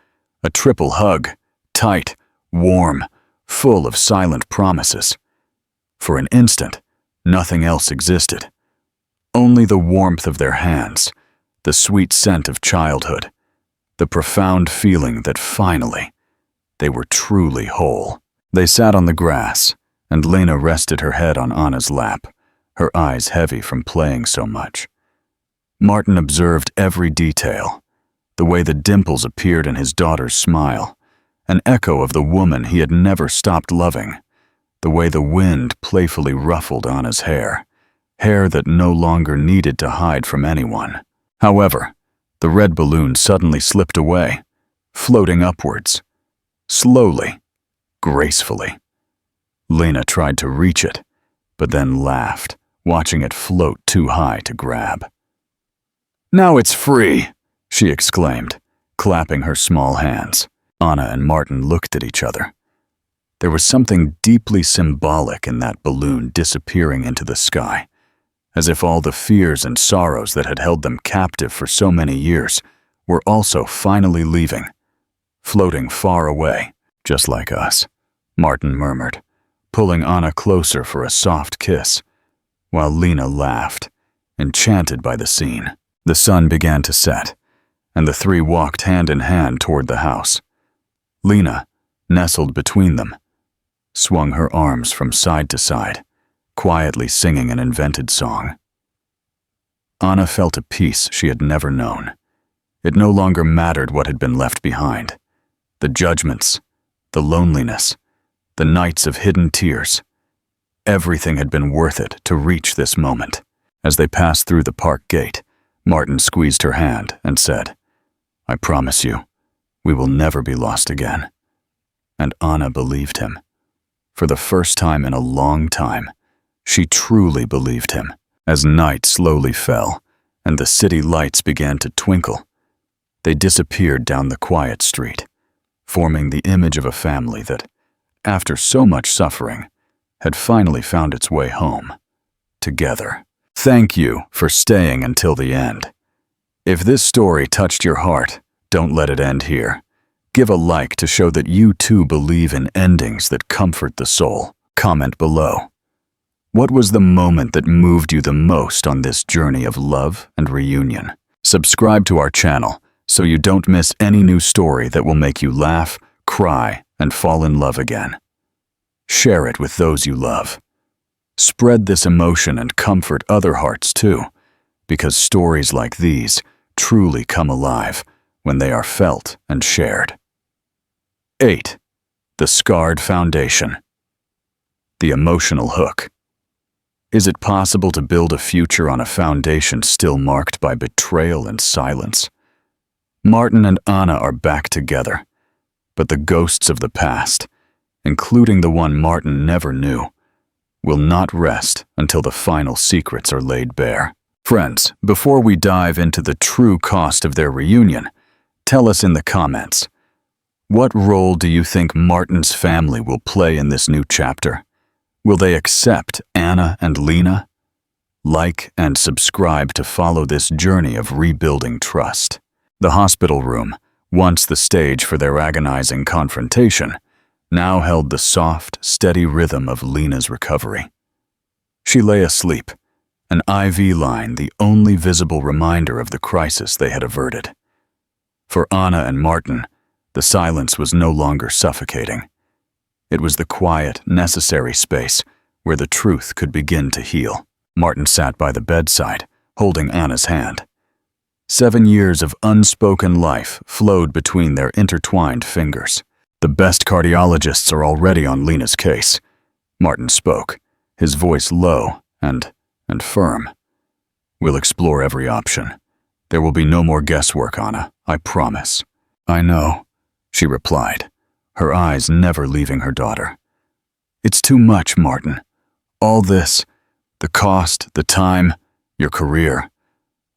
A triple hug, tight, warm, full of silent promises. For an instant, nothing else existed. Only the warmth of their hands, the sweet scent of childhood, the profound feeling that finally, they were truly whole. They sat on the grass, and Lena rested her head on Anna's lap, her eyes heavy from playing so much. Martin observed every detail, the way the dimples appeared in his daughter's smile, an echo of the woman he had never stopped loving, the way the wind playfully ruffled Anna's hair that no longer needed to hide from anyone. However, the red balloon suddenly slipped away, floating upwards, slowly, gracefully. Lena tried to reach it, but then laughed, watching it float too high to grab. "Now it's free!" she exclaimed, clapping her small hands. Anna and Martin looked at each other. There was something deeply symbolic in that balloon disappearing into the sky, as if all the fears and sorrows that had held them captive for so many years were also finally leaving, floating far away, just like us, Martin murmured, pulling Anna closer for a soft kiss, while Lena laughed, enchanted by the scene. The sun began to set, and the three walked hand in hand toward the house. Lena, nestled between them, swung her arms from side to side, quietly singing an invented song. Anna felt a peace she had never known. It no longer mattered what had been left behind. The judgments, the loneliness, the nights of hidden tears. Everything had been worth it to reach this moment. As they passed through the park gate, Martin squeezed her hand and said, "I promise you, we will never be lost again." And Anna believed him. For the first time in a long time, she truly believed him. As night slowly fell and the city lights began to twinkle, they disappeared down the quiet street, forming the image of a family that, after so much suffering, had finally found its way home, together. Thank you for staying until the end. If this story touched your heart, don't let it end here. Give a like to show that you too believe in endings that comfort the soul. Comment below. What was the moment that moved you the most on this journey of love and reunion? Subscribe to our channel so you don't miss any new story that will make you laugh, cry, and fall in love again. Share it with those you love. Spread this emotion and comfort other hearts too, because stories like these truly come alive when they are felt and shared. 8. The scarred foundation. The emotional hook. Is it possible to build a future on a foundation still marked by betrayal and silence? Martin and Anna are back together, but the ghosts of the past, including the one Martin never knew, will not rest until the final secrets are laid bare. Friends, before we dive into the true cost of their reunion, tell us in the comments, what role do you think Martin's family will play in this new chapter? Will they accept Anna and Lena? Like and subscribe to follow this journey of rebuilding trust. The hospital room, once the stage for their agonizing confrontation, now held the soft, steady rhythm of Lena's recovery. She lay asleep, an IV line the only visible reminder of the crisis they had averted. For Anna and Martin, the silence was no longer suffocating. It was the quiet, necessary space where the truth could begin to heal. Martin sat by the bedside, holding Anna's hand. 7 years of unspoken life flowed between their intertwined fingers. The best cardiologists are already on Lena's case. Martin spoke, his voice low and firm. We'll explore every option. There will be no more guesswork, Anna, I promise. I know, she replied, her eyes never leaving her daughter. It's too much, Martin. All this, the cost, the time, your career.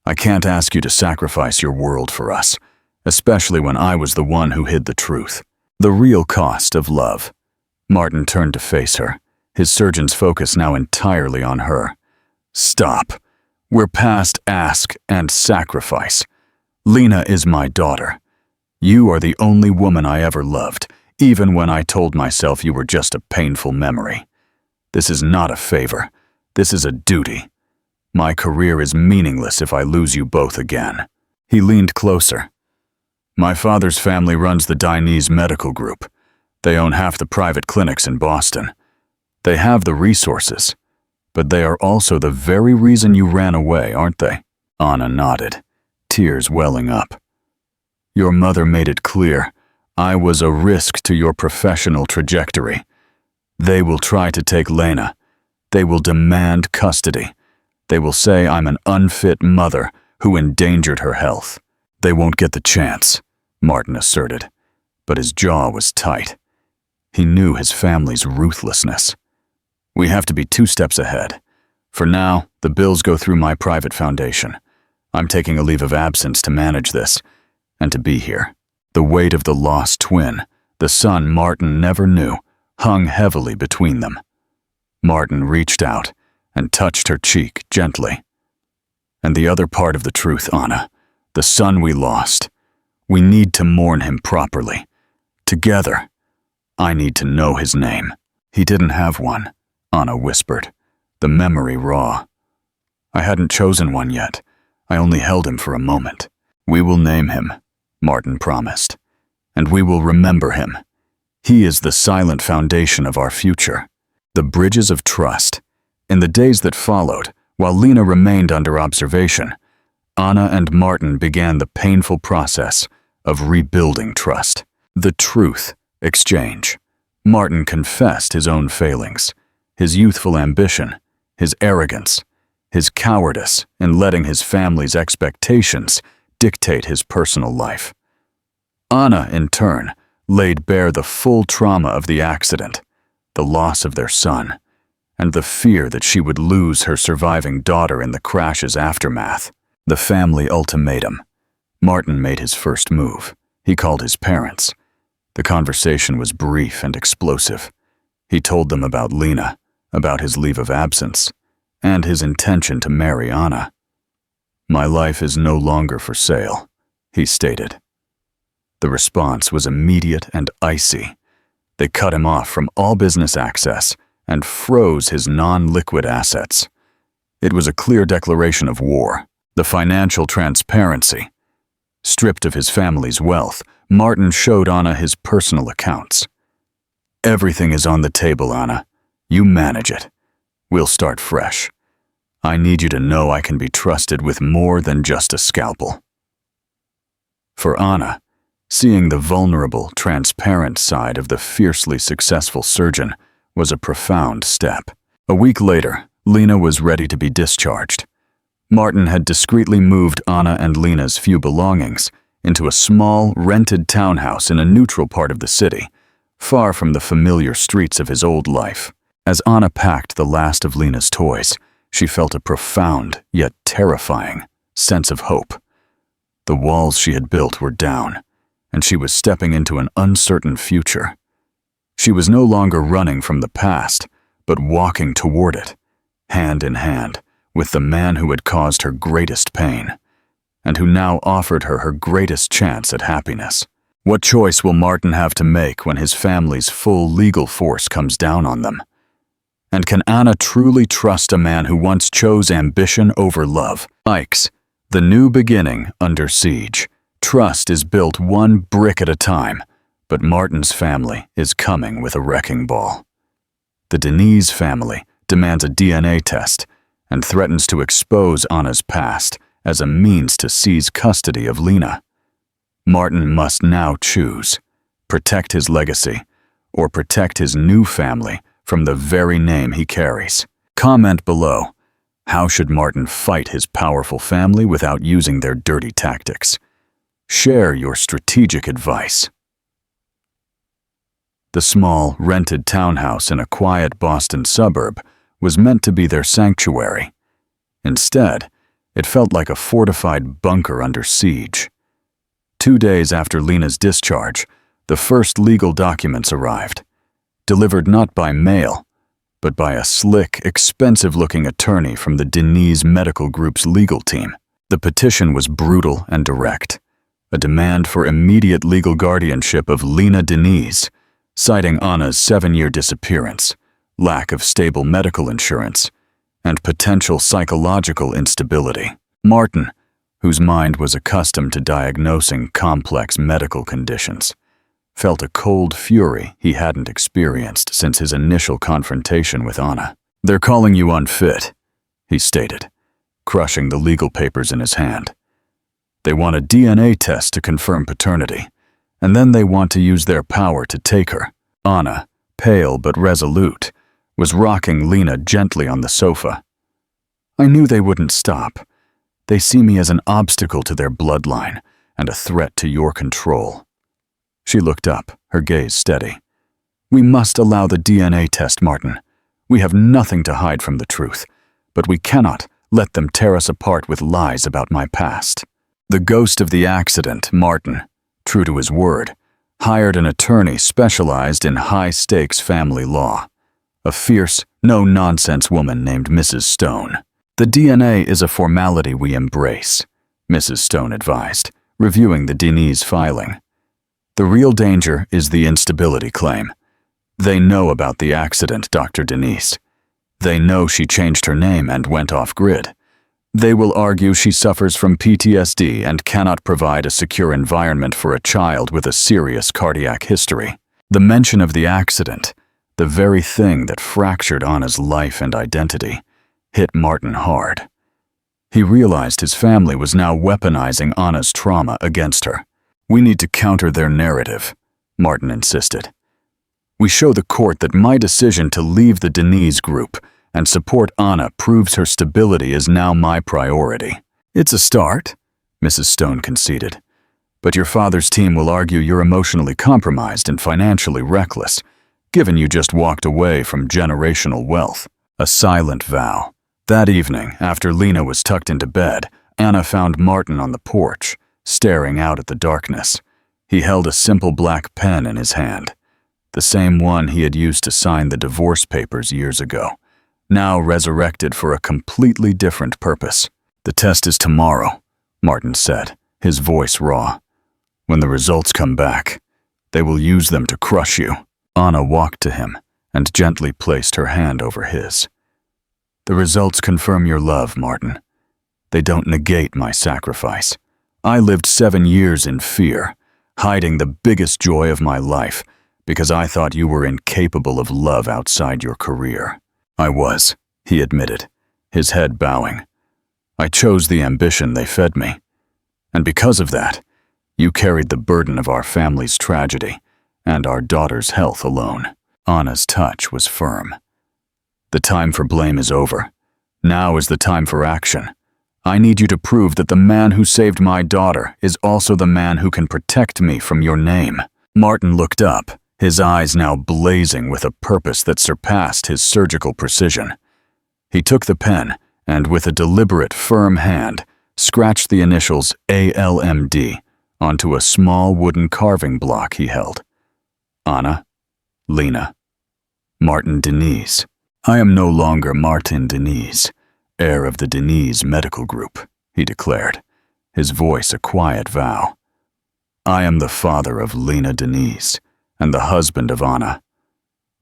I can't ask you to sacrifice your world for us, especially when I was the one who hid the truth. The real cost of love. Martin turned to face her, his surgeon's focus now entirely on her. Stop. We're past ask and sacrifice. Lena is my daughter. You are the only woman I ever loved, even when I told myself you were just a painful memory. This is not a favor. This is a duty. My career is meaningless if I lose you both again. He leaned closer. My father's family runs the Dainese Medical Group. They own half the private clinics in Boston. They have the resources, but they are also the very reason you ran away, aren't they? Anna nodded, tears welling up. Your mother made it clear I was a risk to your professional trajectory. They will try to take Lena. They will demand custody. They will say I'm an unfit mother who endangered her health. They won't get the chance, Martin asserted, but his jaw was tight. He knew his family's ruthlessness. We have to be 2 steps ahead. For now, the bills go through my private foundation. I'm taking a leave of absence to manage this and to be here. The weight of the lost twin, the son Martin never knew, hung heavily between them. Martin reached out and touched her cheek gently. And the other part of the truth, Anna, the son we lost. We need to mourn him properly. Together. I need to know his name. He didn't have one, Anna whispered, the memory raw. I hadn't chosen one yet. I only held him for a moment. We will name him, Martin promised, and we will remember him. He is the silent foundation of our future. The bridges of trust. In the days that followed, while Lena remained under observation, Anna and Martin began the painful process of rebuilding trust. The truth exchange. Martin confessed his own failings, his youthful ambition, his arrogance, his cowardice in letting his family's expectations dictate his personal life. Anna, in turn, laid bare the full trauma of the accident, the loss of their son, and the fear that she would lose her surviving daughter in the crash's aftermath. The family ultimatum. Martin made his first move. He called his parents. The conversation was brief and explosive. He told them about Lena, about his leave of absence, and his intention to marry Anna. My life is no longer for sale, he stated. The response was immediate and icy. They cut him off from all business access and froze his non-liquid assets. It was a clear declaration of war. The financial transparency. Stripped of his family's wealth, Martin showed Anna his personal accounts. Everything is on the table, Anna. You manage it. We'll start fresh. I need you to know I can be trusted with more than just a scalpel. For Anna, seeing the vulnerable, transparent side of the fiercely successful surgeon was a profound step. A week later, Lena was ready to be discharged. Martin had discreetly moved Anna and Lena's few belongings into a small, rented townhouse in a neutral part of the city, far from the familiar streets of his old life. As Anna packed the last of Lena's toys, she felt a profound, yet terrifying, sense of hope. The walls she had built were down, and she was stepping into an uncertain future. She was no longer running from the past, but walking toward it, hand in hand, with the man who had caused her greatest pain. and who now offered her her greatest chance at happiness. What choice will Martin have to make when his family's full legal force comes down on them? And can Anna truly trust a man who once chose ambition over love? Yikes. The new beginning under siege. Trust is built one brick at a time, but Martin's family is coming with a wrecking ball. The Denise family demands a DNA test and threatens to expose Anna's past as a means to seize custody of Lena. Martin must now choose: protect his legacy or protect his new family from the very name he carries. Comment below. How should Martin fight his powerful family without using their dirty tactics? Share your strategic advice. The small, rented townhouse in a quiet Boston suburb was meant to be their sanctuary. Instead, it felt like a fortified bunker under siege. 2 days after Lena's discharge, the first legal documents arrived, delivered not by mail, but by a slick, expensive-looking attorney from the Denise Medical Group's legal team. The petition was brutal and direct, a demand for immediate legal guardianship of Lena Denise, citing Anna's 7-year disappearance, lack of stable medical insurance, and potential psychological instability. Martin, whose mind was accustomed to diagnosing complex medical conditions, felt a cold fury he hadn't experienced since his initial confrontation with Anna. "They're calling you unfit," he stated, crushing the legal papers in his hand. "They want a DNA test to confirm paternity, and then they want to use their power to take her." Anna, pale but resolute, was rocking Lena gently on the sofa. "I knew they wouldn't stop. They see me as an obstacle to their bloodline and a threat to your control." She looked up, her gaze steady. "We must allow the DNA test, Martin. We have nothing to hide from the truth, but we cannot let them tear us apart with lies about my past." The ghost of the accident, Martin, true to his word, hired an attorney specialized in high-stakes family law, a fierce, no-nonsense woman named Mrs. Stone. "The DNA is a formality we embrace," Mrs. Stone advised, reviewing the Denise filing. "The real danger is the instability claim. They know about the accident, Dr. Denise. They know she changed her name and went off-grid. They will argue she suffers from PTSD and cannot provide a secure environment for a child with a serious cardiac history." The mention of the accident, the very thing that fractured Anna's life and identity, hit Martin hard. He realized his family was now weaponizing Anna's trauma against her. "We need to counter their narrative," Martin insisted. "We show the court that my decision to leave the Denise group and support Anna proves her stability is now my priority." "It's a start," Mrs. Stone conceded. "But your father's team will argue you're emotionally compromised and financially reckless, given you just walked away from generational wealth." A silent vow. That evening, after Lena was tucked into bed, Anna found Martin on the porch, staring out at the darkness. He held a simple black pen in his hand, the same one he had used to sign the divorce papers years ago, now resurrected for a completely different purpose. "The test is tomorrow," Martin said, his voice raw. "When the results come back, they will use them to crush you." Anna walked to him and gently placed her hand over his. "The results confirm your love, Martin. They don't negate my sacrifice. I lived 7 years in fear, hiding the biggest joy of my life because I thought you were incapable of love outside your career." "I was," he admitted, his head bowing. "I chose the ambition they fed me. And because of that, you carried the burden of our family's tragedy and our daughter's health alone." Anna's touch was firm. "The time for blame is over. Now is the time for action. I need you to prove that the man who saved my daughter is also the man who can protect me from your name." Martin looked up, his eyes now blazing with a purpose that surpassed his surgical precision. He took the pen and, with a deliberate, firm hand, scratched the initials ALMD onto a small wooden carving block he held. "Anna, Lena, Martin Denise. I am no longer Martin Denise, heir of the Denise Medical Group," he declared, his voice a quiet vow. I am the father of Lena Denise and the husband of Anna.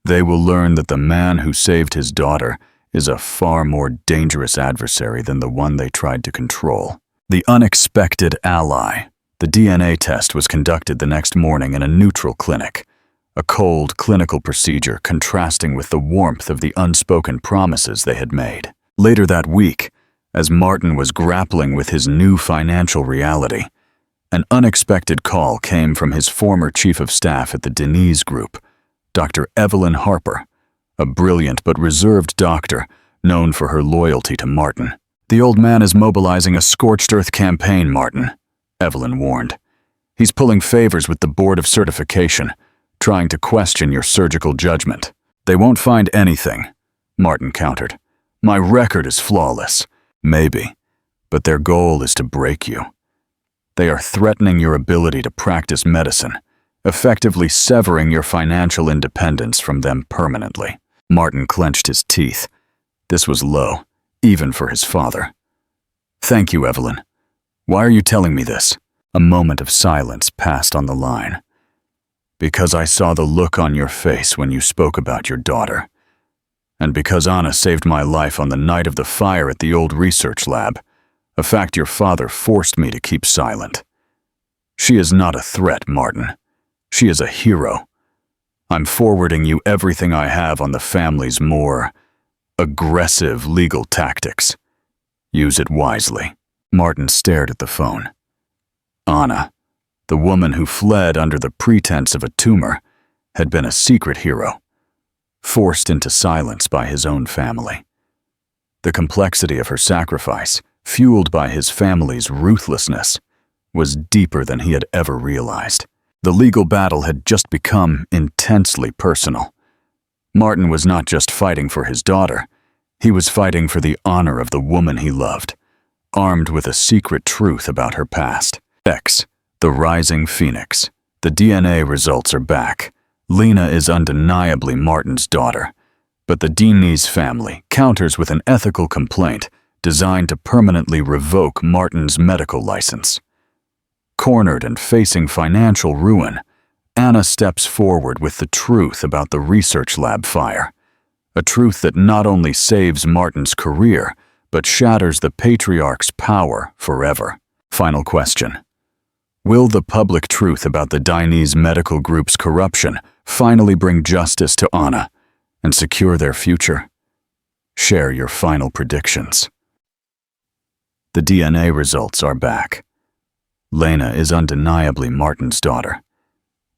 They will learn that the man who saved his daughter is a far more dangerous adversary than the one they tried to control. The unexpected ally. The DNA test was conducted the next morning in a neutral clinic, a cold clinical procedure contrasting with the warmth of the unspoken promises they had made. Later that week, as Martin was grappling with his new financial reality, an unexpected call came from his former chief of staff at the Denise Group, Dr. Evelyn Harper, a brilliant but reserved doctor known for her loyalty to Martin. The old man is mobilizing a scorched earth campaign, Martin, Evelyn warned. He's pulling favors with the Board of Certification, trying to question your surgical judgment. They won't find anything, Martin countered. My record is flawless. Maybe, but their goal is to break you. They are threatening your ability to practice medicine, effectively severing your financial independence from them permanently. Martin clenched his teeth. This was low, even for his father. Thank you, Evelyn. Why are you telling me this? A moment of silence passed on the line. Because I saw the look on your face when you spoke about your daughter. And because Anna saved my life on the night of the fire at the old research lab, a fact your father forced me to keep silent. She is not a threat, Martin. She is a hero. I'm forwarding you everything I have on the family's more aggressive legal tactics. Use it wisely. Martin stared at the phone. Anna, the woman who fled under the pretense of a tumor, had been a secret hero, forced into silence by his own family. The complexity of her sacrifice, fueled by his family's ruthlessness, was deeper than he had ever realized. The legal battle had just become intensely personal. Martin was not just fighting for his daughter, he was fighting for the honor of the woman he loved, armed with a secret truth about her past. X, the rising phoenix. The DNA results are back. Lena is undeniably Martin's daughter, but the Denise family counters with an ethical complaint designed to permanently revoke Martin's medical license. Cornered and facing financial ruin, Anna steps forward with the truth about the research lab fire, a truth that not only saves Martin's career, but shatters the patriarch's power forever. Final question. Will the public truth about the Denise Medical Group's corruption finally bring justice to Anna and secure their future? Share your final predictions. The DNA results are back. Lena is undeniably Martin's daughter,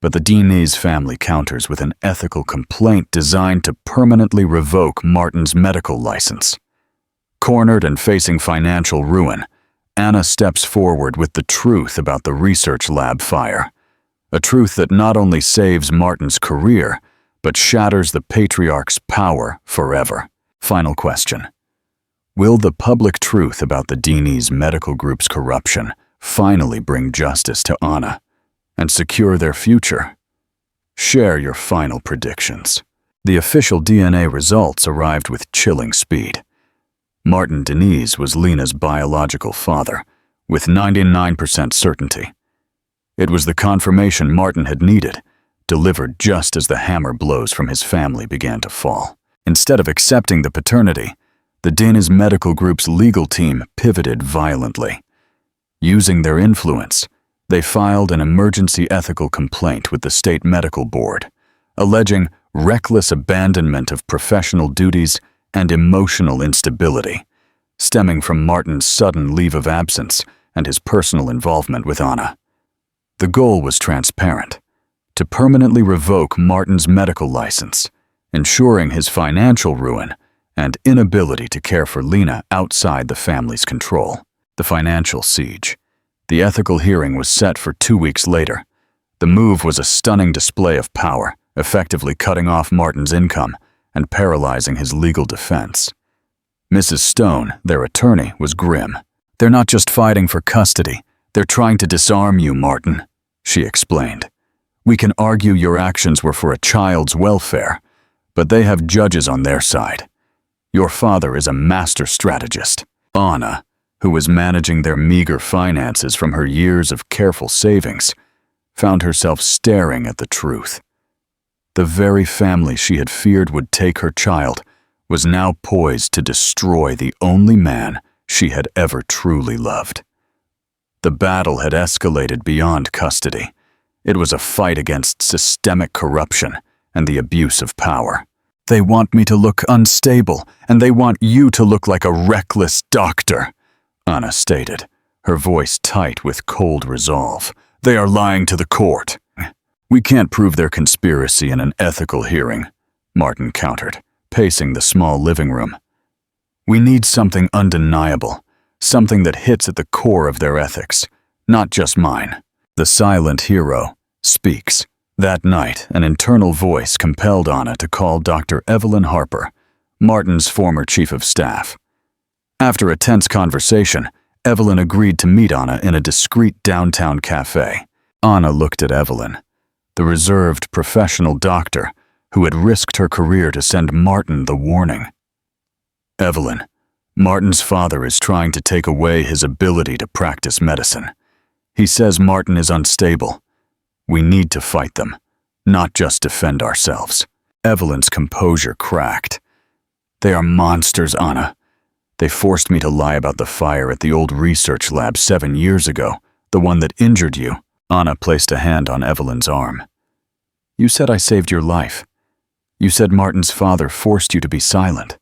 but the Denise family counters with an ethical complaint designed to permanently revoke Martin's medical license. Cornered and facing financial ruin, Anna steps forward with the truth about the research lab fire, a truth that not only saves Martin's career, but shatters the patriarch's power forever. Final question. Will the public truth about the Denise Medical Group's corruption finally bring justice to Anna and secure their future? Share your final predictions. The official DNA results arrived with chilling speed. Martin Denise was Lena's biological father, with 99% certainty. It was the confirmation Martin had needed, delivered just as the hammer blows from his family began to fall. Instead of accepting the paternity, the Denise Medical Group's legal team pivoted violently. Using their influence, they filed an emergency ethical complaint with the state medical board, alleging reckless abandonment of professional duties and emotional instability, stemming from Martin's sudden leave of absence and his personal involvement with Anna. The goal was transparent: to permanently revoke Martin's medical license, ensuring his financial ruin and inability to care for Lena outside the family's control. The financial siege. The ethical hearing was set for 2 weeks later. The move was a stunning display of power, effectively cutting off Martin's income and paralyzing his legal defense. Mrs. Stone, their attorney, was grim. They're not just fighting for custody, they're trying to disarm you, Martin, she explained. We can argue your actions were for a child's welfare, but they have judges on their side. Your father is a master strategist. Anna, who was managing their meager finances from her years of careful savings, found herself staring at the truth. The very family she had feared would take her child was now poised to destroy the only man she had ever truly loved. The battle had escalated beyond custody. It was a fight against systemic corruption and the abuse of power. "They want me to look unstable, and they want you to look like a reckless doctor," Anna stated, her voice tight with cold resolve. "They are lying to the court." "We can't prove their conspiracy in an ethical hearing," Martin countered, pacing the small living room. "We need something undeniable, something that hits at the core of their ethics, not just mine." The silent hero speaks. That night, an internal voice compelled Anna to call Dr. Evelyn Harper, Martin's former chief of staff. After a tense conversation, Evelyn agreed to meet Anna in a discreet downtown cafe. Anna looked at Evelyn, the reserved professional doctor who had risked her career to send Martin the warning. "Evelyn, Martin's father is trying to take away his ability to practice medicine. He says Martin is unstable. We need to fight them, not just defend ourselves." Evelyn's composure cracked. "They are monsters, Anna. They forced me to lie about the fire at the old research lab 7 years ago, the one that injured you." Anna placed a hand on Evelyn's arm. "You said I saved your life. You said Martin's father forced you to be silent.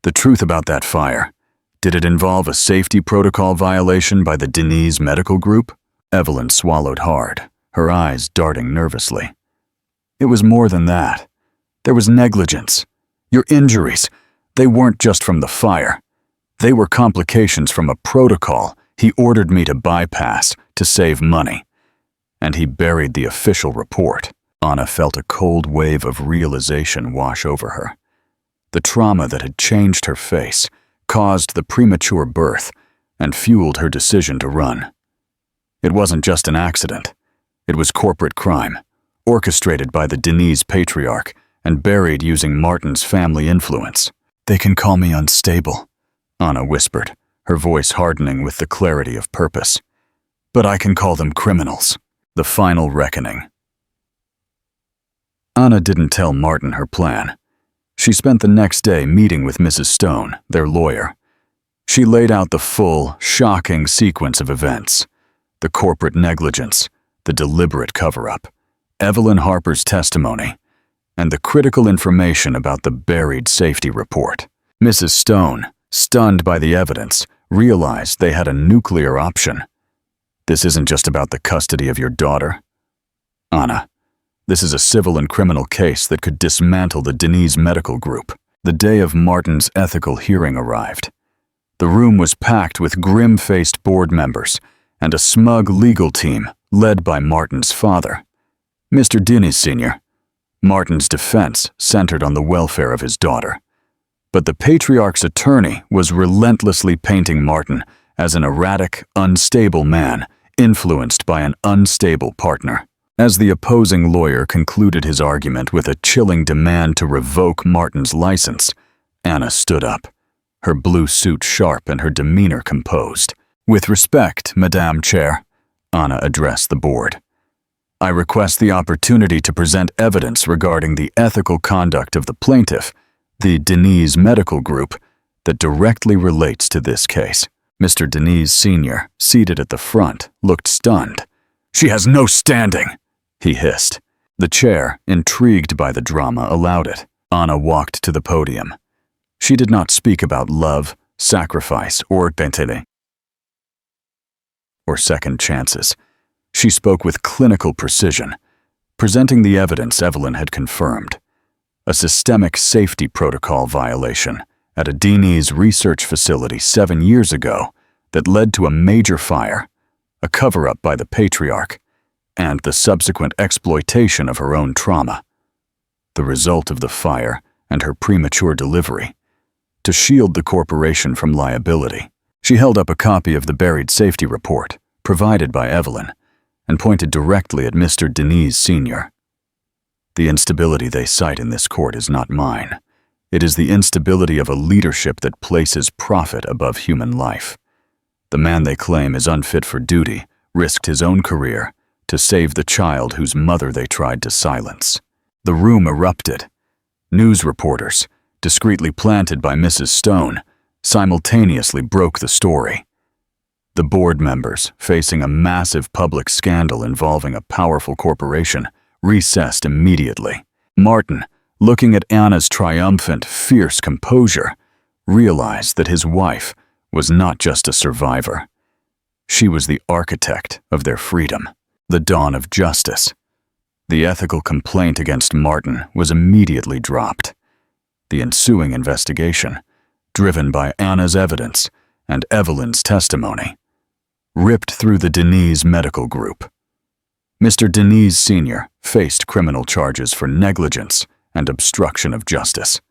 The truth about that fire, did it involve a safety protocol violation by the Denise Medical Group?" Evelyn swallowed hard, her eyes darting nervously. "It was more than that. There was negligence. Your injuries, they weren't just from the fire. They were complications from a protocol he ordered me to bypass to save money. And he buried the official report." Anna felt a cold wave of realization wash over her. The trauma that had changed her face, caused the premature birth, and fueled her decision to run. It wasn't just an accident. It was corporate crime, orchestrated by the Denise patriarch and buried using Martin's family influence. "They can call me unstable," Anna whispered, her voice hardening with the clarity of purpose. "But I can call them criminals." The final reckoning. Anna didn't tell Martin her plan. She spent the next day meeting with Mrs. Stone, their lawyer. She laid out the full, shocking sequence of events: the corporate negligence, the deliberate cover-up, Evelyn Harper's testimony, and the critical information about the buried safety report. Mrs. Stone, stunned by the evidence, realized they had a nuclear option. "This isn't just about the custody of your daughter, Anna. This is a civil and criminal case that could dismantle the Denise Medical Group." The day of Martin's ethical hearing arrived. The room was packed with grim-faced board members and a smug legal team led by Martin's father, Mr. Denise Sr. Martin's defense centered on the welfare of his daughter. But the patriarch's attorney was relentlessly painting Martin as an erratic, unstable man influenced by an unstable partner. As the opposing lawyer concluded his argument with a chilling demand to revoke Martin's license, Anna stood up, her blue suit sharp and her demeanor composed. "With respect, Madame Chair," Anna addressed the board, "I request the opportunity to present evidence regarding the ethical conduct of the plaintiff, the Denise Medical Group, that directly relates to this case." Mr. Denise Sr., seated at the front, looked stunned. "She has no standing," he hissed. The chair, intrigued by the drama, allowed it. Anna walked to the podium. She did not speak about love, sacrifice, or bentele, or second chances. She spoke with clinical precision, presenting the evidence Evelyn had confirmed. A systemic safety protocol violation at a Denise research facility 7 years ago that led to a major fire, a cover-up by the patriarch, and the subsequent exploitation of her own trauma. The result of the fire and her premature delivery, to shield the corporation from liability. She held up a copy of the buried safety report, provided by Evelyn, and pointed directly at Mr. Denise Sr. "The instability they cite in this court is not mine. It is the instability of a leadership that places profit above human life. The man they claim is unfit for duty risked his own career to save the child whose mother they tried to silence. The room erupted. News reporters, discreetly planted by Mrs. Stone, simultaneously broke the story. The board members, facing a massive public scandal involving a powerful corporation, recessed immediately. Martin, looking at Anna's triumphant, fierce composure, realized that his wife was not just a survivor. She was the architect of their freedom, the dawn of justice. The ethical complaint against Martin was immediately dropped. The ensuing investigation, driven by Anna's evidence and Evelyn's testimony, ripped through the Denise medical group. Mr. Denise Sr. faced criminal charges for negligence and obstruction of justice.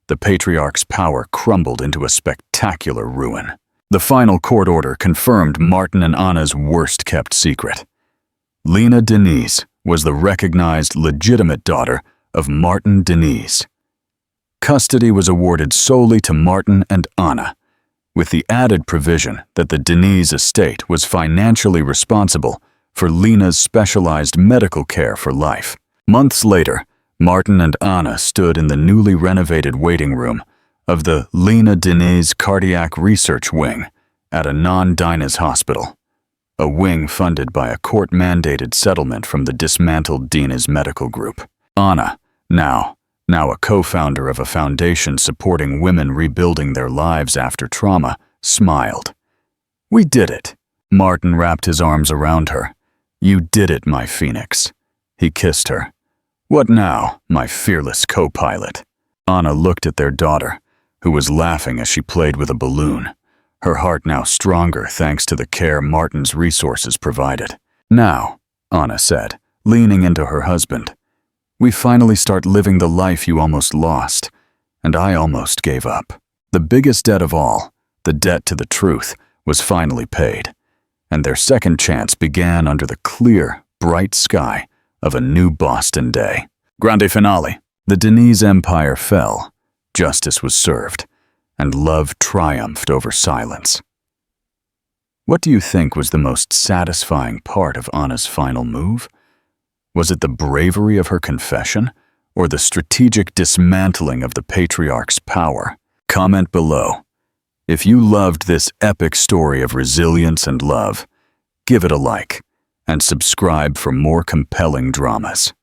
The patriarch's power crumbled into a spectacular ruin. The final court order confirmed Martin and Anna's worst-kept secret. Lena Denise was the recognized legitimate daughter of Martin Denise. Custody was awarded solely to Martin and Anna, with the added provision that the Denise estate was financially responsible for Lena's specialized medical care for life. Months later, Martin and Anna stood in the newly renovated waiting room of the Lena Denise Cardiac Research Wing at a non-Dinah's hospital, a wing funded by a court-mandated settlement from the dismantled Dinah's medical group. Anna, now a co-founder of a foundation supporting women rebuilding their lives after trauma, smiled. "We did it." Martin wrapped his arms around her. "You did it, my phoenix." He kissed her. "What now, my fearless co-pilot?" Anna looked at their daughter, who was laughing as she played with a balloon, her heart now stronger thanks to the care Martin's resources provided. "Now," Anna said, leaning into her husband, "we finally start living the life you almost lost, and I almost gave up." The biggest debt of all, the debt to the truth, was finally paid, and their second chance began under the clear, bright sky of a new Boston day. Grande finale. The Denise empire fell, justice was served, and love triumphed over silence. What do you think was the most satisfying part of Anna's final move? Was it the bravery of her confession, or the strategic dismantling of the patriarch's power? Comment below. If you loved this epic story of resilience and love, give it a like, and subscribe for more compelling dramas.